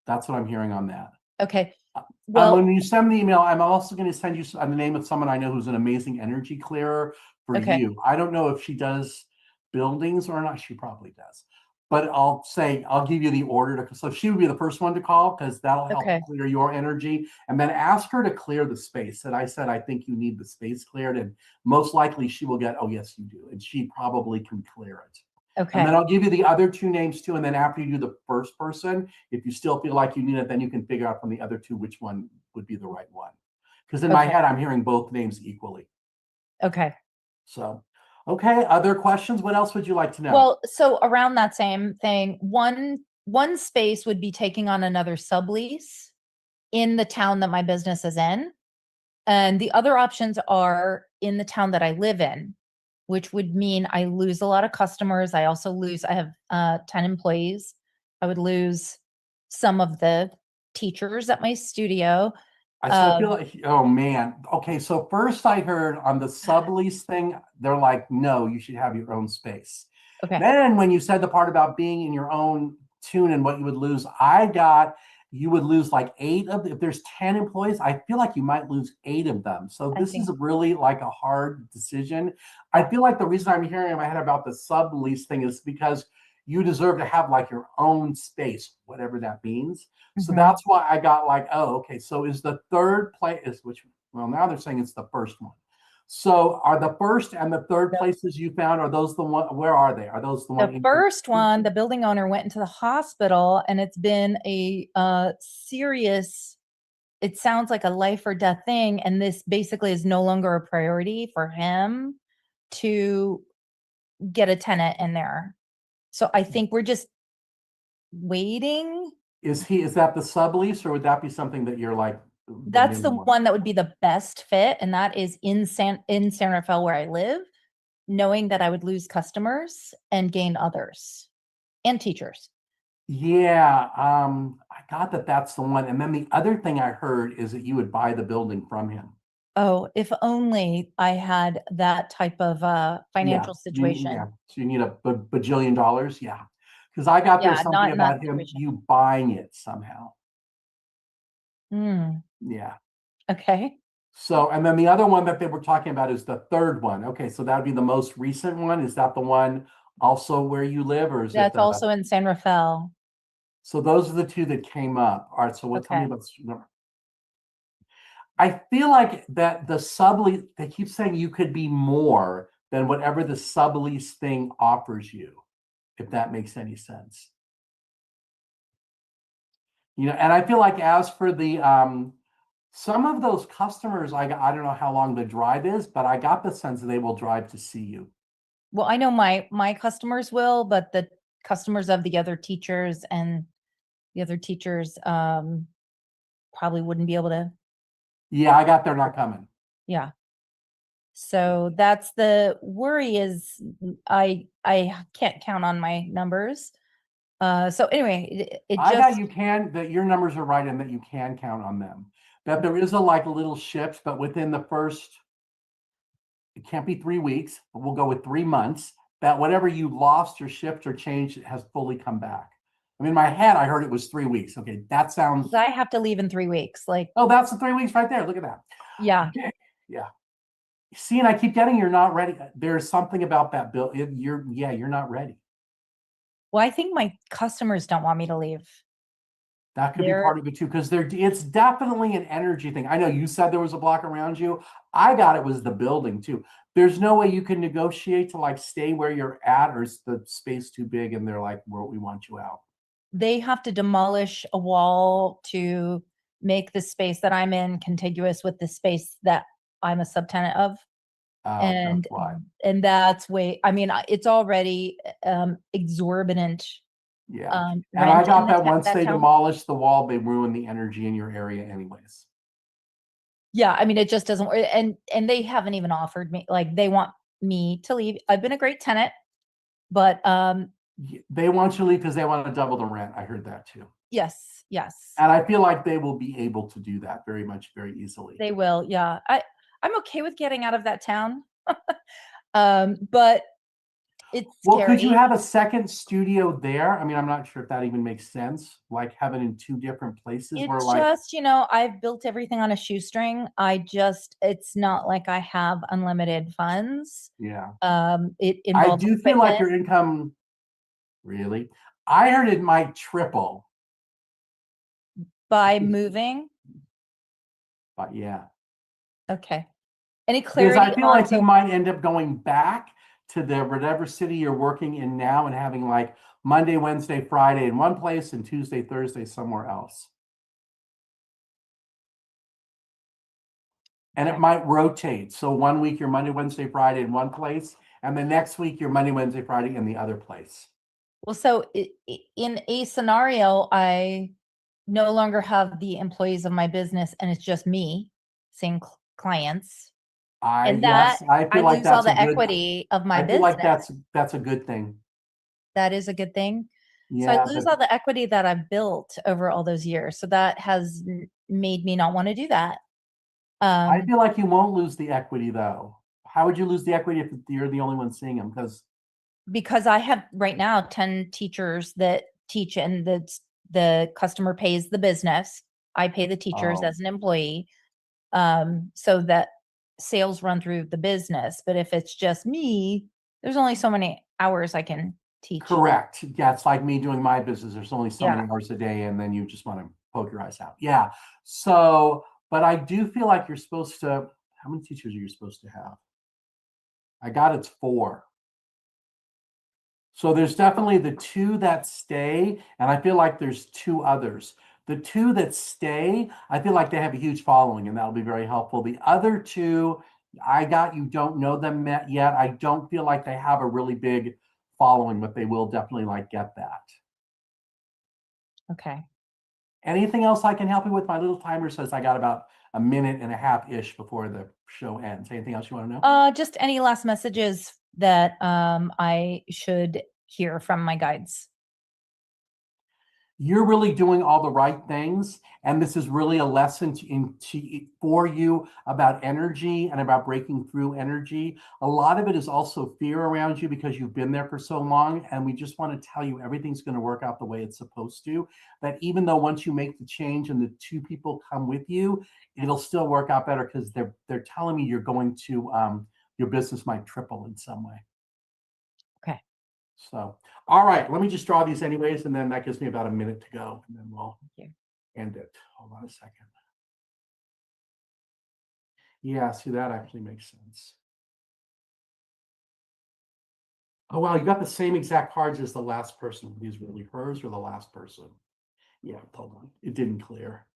That's what I'm hearing on that. Okay. Well, when you send the email, I'm also going to send you the name of someone I know who's an amazing energy clearer for you. I don't know if she does buildings or not. She probably does. But I'll give you the order so she would be the first one to call, because that'll help clear your energy. And then ask her to clear the space. And I said, I think you need the space cleared. And most likely she will get, oh, yes, you do. And she probably can clear it. okay. And then I'll give you the other 2 names too. And then after you do the first person, if you still feel like you need it, then you can figure out from the other 2 which one would be the right one. Because in my head, I'm hearing both names equally. Okay. So, okay. Other questions? What else would you like to know? Well, so around that same thing, one space would be taking on another sublease in the town that my business is in. And the other options are in the town that I live in, which would mean I lose a lot of customers. I have 10 employees. I would lose some of the teachers at my studio. I feel like, oh man. Okay, so first I heard on the sublease thing, they're like, no, you should have your own space. Okay. Then when you said the part about being in your own tune and what you would lose, you would lose 8 of if there's 10 employees, I feel like you might lose 8 of them. So this is really a hard decision. I feel like the reason I'm hearing in my head about the sublease thing is because you deserve to have your own space, whatever that means. So that's why I got oh, okay. So is the third place, now they're saying it's the first one. So are the first and the third places you found, are those the one, where are they? Are those the one? The first one, the building owner went into the hospital, and it's been a serious, it sounds like a life or death thing. And this basically is no longer a priority for him to get a tenant in there. So I think we're just waiting. Is that the sublease, or would that be something that you're That's the one that would be the best fit, and that is in San Rafael, where I live, knowing that I would lose customers and gain others and teachers. Yeah, I got that that's the one. And then the other thing I heard is that you would buy the building from him. Oh, if only I had that type of financial situation. Yeah. So you need a bajillion dollars. Yeah. Because I got Yeah, there's not something in that about him, situation. you buying it somehow. Mm, Yeah. okay. So, and then the other one that they were talking about is the third one. Okay. So that would be the most recent one. Is that the one also where you live, or is That's it? also in San Rafael. So those are the two that came up. All right. So what? Tell me Okay. about. I feel like that the sublease, they keep saying you could be more than whatever the sublease thing offers you, if that makes any sense. You know, and I feel like as for the some of those customers, I don't know how long the drive is, but I got the sense that they will drive to see you. Well, I know my customers will, but the customers of the other teachers and the other teachers probably wouldn't be able to. Yeah, I got they're not coming. Yeah. So that's the worry is I can't count on my numbers. So anyway, it I got just you can that your numbers are right and that you can count on them. That there is a like little shift, but within the first, it can't be 3 weeks, but we'll go with 3 months, that whatever you lost or shift or changed has fully come back. I mean, in my head, I heard it was 3 weeks. Okay, that sounds. I have to leave in 3 weeks. Like, Oh, that's the 3 weeks right there. Look at that. yeah. Okay. Yeah. See, and I keep getting you're not ready. There's something about that bill. You're not ready. Well, I think my customers don't want me to leave. That could be part of it too, because it's definitely an energy thing. I know you said there was a block around you. I got it was the building too. There's no way you can negotiate to like stay where you're at, or is the space too big and they're like, well, we want you out. They have to demolish a wall to make the space that I'm in contiguous with the space that I'm a subtenant of. And that's why. and that's way, I mean, it's already exorbitant. Yeah. And rent I in got the that once they town. demolish the wall, they ruin the energy in your area anyways. Yeah, I mean, it just doesn't work. And they haven't even offered me, like, they want me to leave. I've been a great tenant, but They want you to leave because they want to double the rent. I heard that too. yes. And I feel like they will be able to do that very easily. They will. Yeah. I'm okay with getting out of that town. But it's Well, scary. could you have a second studio there? I mean, I'm not sure if that even makes sense, like have it in 2 different places where It's like just, I've built everything on a shoestring. It's not like I have unlimited funds. yeah. It I involves do feel like equipment. your income really. I heard it might triple. By moving. But yeah. Okay. Any Because clarity I feel on like you might end up going back to the whatever city you're working in now and having like Monday, Wednesday, Friday in one place and Tuesday, Thursday somewhere else. And it might rotate. So 1 week you're Monday, Wednesday, Friday in one place, and the next week you're Monday, Wednesday, Friday in the other place. Well, so in a scenario, I no longer have the employees of my business and it's just me seeing clients. I And that feel I like lose all that's the a good, equity of my I feel business. like that's a good thing. That is a good thing. So Yeah, I lose all the equity that I've built over all those years. So that has made me not want to do that. I feel like you won't lose the equity though. How would you lose the equity if you're the only one seeing them? Because I have right now 10 teachers that teach, and the customer pays the business. I pay the teachers as an employee. So that sales run through the business. But if it's just me, there's only so many hours I can teach. Correct. Yeah, it's like me doing my business. There's only so many hours a day, and then you just want to poke your eyes out. Yeah. So, but I do feel like you're supposed to. How many teachers are you supposed to have? I got it's 4. So there's definitely the 2 that stay, and I feel like there's 2 others. The 2 that stay, I feel like they have a huge following, and that'll be very helpful. The other 2, you don't know them yet. I don't feel like they have a really big following, but they will definitely like get that. Okay. Anything else I can help you with? My little timer says I got about a minute and a half-ish before the show ends. Anything else you want to know? Just any last messages that I should hear from my guides. you're really doing all the right things. And this is really a lesson for you about energy and about breaking through energy. A lot of it is also fear around you because you've been there for so long. And we just want to tell you everything's going to work out the way it's supposed to. That even though once you make the change and the two people come with you, it'll still work out better because they're telling me you're going to, your business might triple in some way. Okay. So, all right, let me just draw these anyways, and then that gives me about a minute to go, and then we'll end it. Hold on a second. Yeah, see, that actually makes sense. Oh, wow, you got the same exact cards as the last person. Are these really hers or the last person? Yeah, hold on. It didn't clear.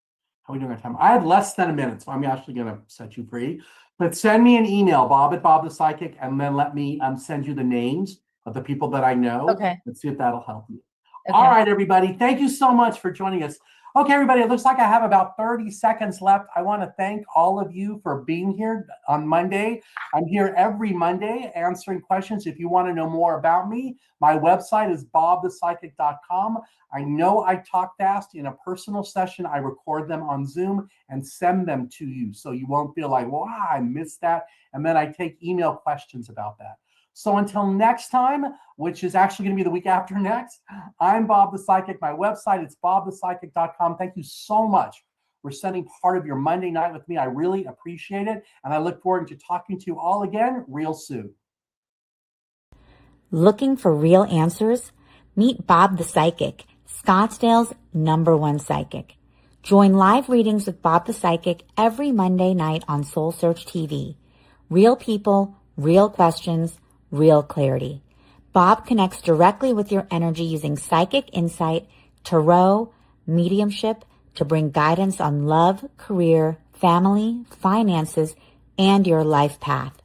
How are we doing on time? I have less than a minute, so I'm actually going to set you free. But send me an email, bob@bobthepsychic, and then let me send you the names of the people that I know. Okay. Let's see if that'll help you. Okay. All right, everybody. Thank you so much for joining us. Okay, everybody, it looks like I have about 30 seconds left. I want to thank all of you for being here on Monday. I'm here every Monday answering questions. If you want to know more about me, my website is bobthepsychic.com. I know I talk fast. In a personal session, I record them on Zoom and send them to you so you won't feel like, wow, I missed that. And then I take email questions about that. So until next time, which is actually going to be the week after next, I'm Bob the Psychic. My website is bobthepsychic.com. Thank you so much for spending part of your Monday night with me. I really appreciate it. And I look forward to talking to you all again real soon. Looking for real answers? Meet Bob the Psychic, Scottsdale's #1 psychic. Join live readings with Bob the Psychic every Monday night on Soul Search TV. Real people, real questions, real clarity. Bob connects directly with your energy using psychic insight, tarot, mediumship to bring guidance on love, career, family, finances, and your life path.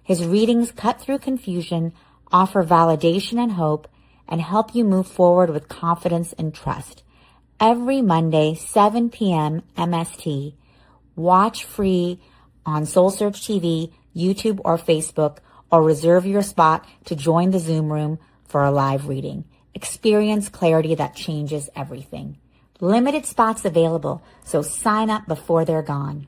His readings cut through confusion, offer validation and hope, and help you move forward with confidence and trust. Every Monday, 7 p.m. MST. Watch free on Soul Search TV, YouTube, or Facebook, or reserve your spot to join the Zoom room for a live reading. Experience clarity that changes everything. Limited spots available, so sign up before they're gone.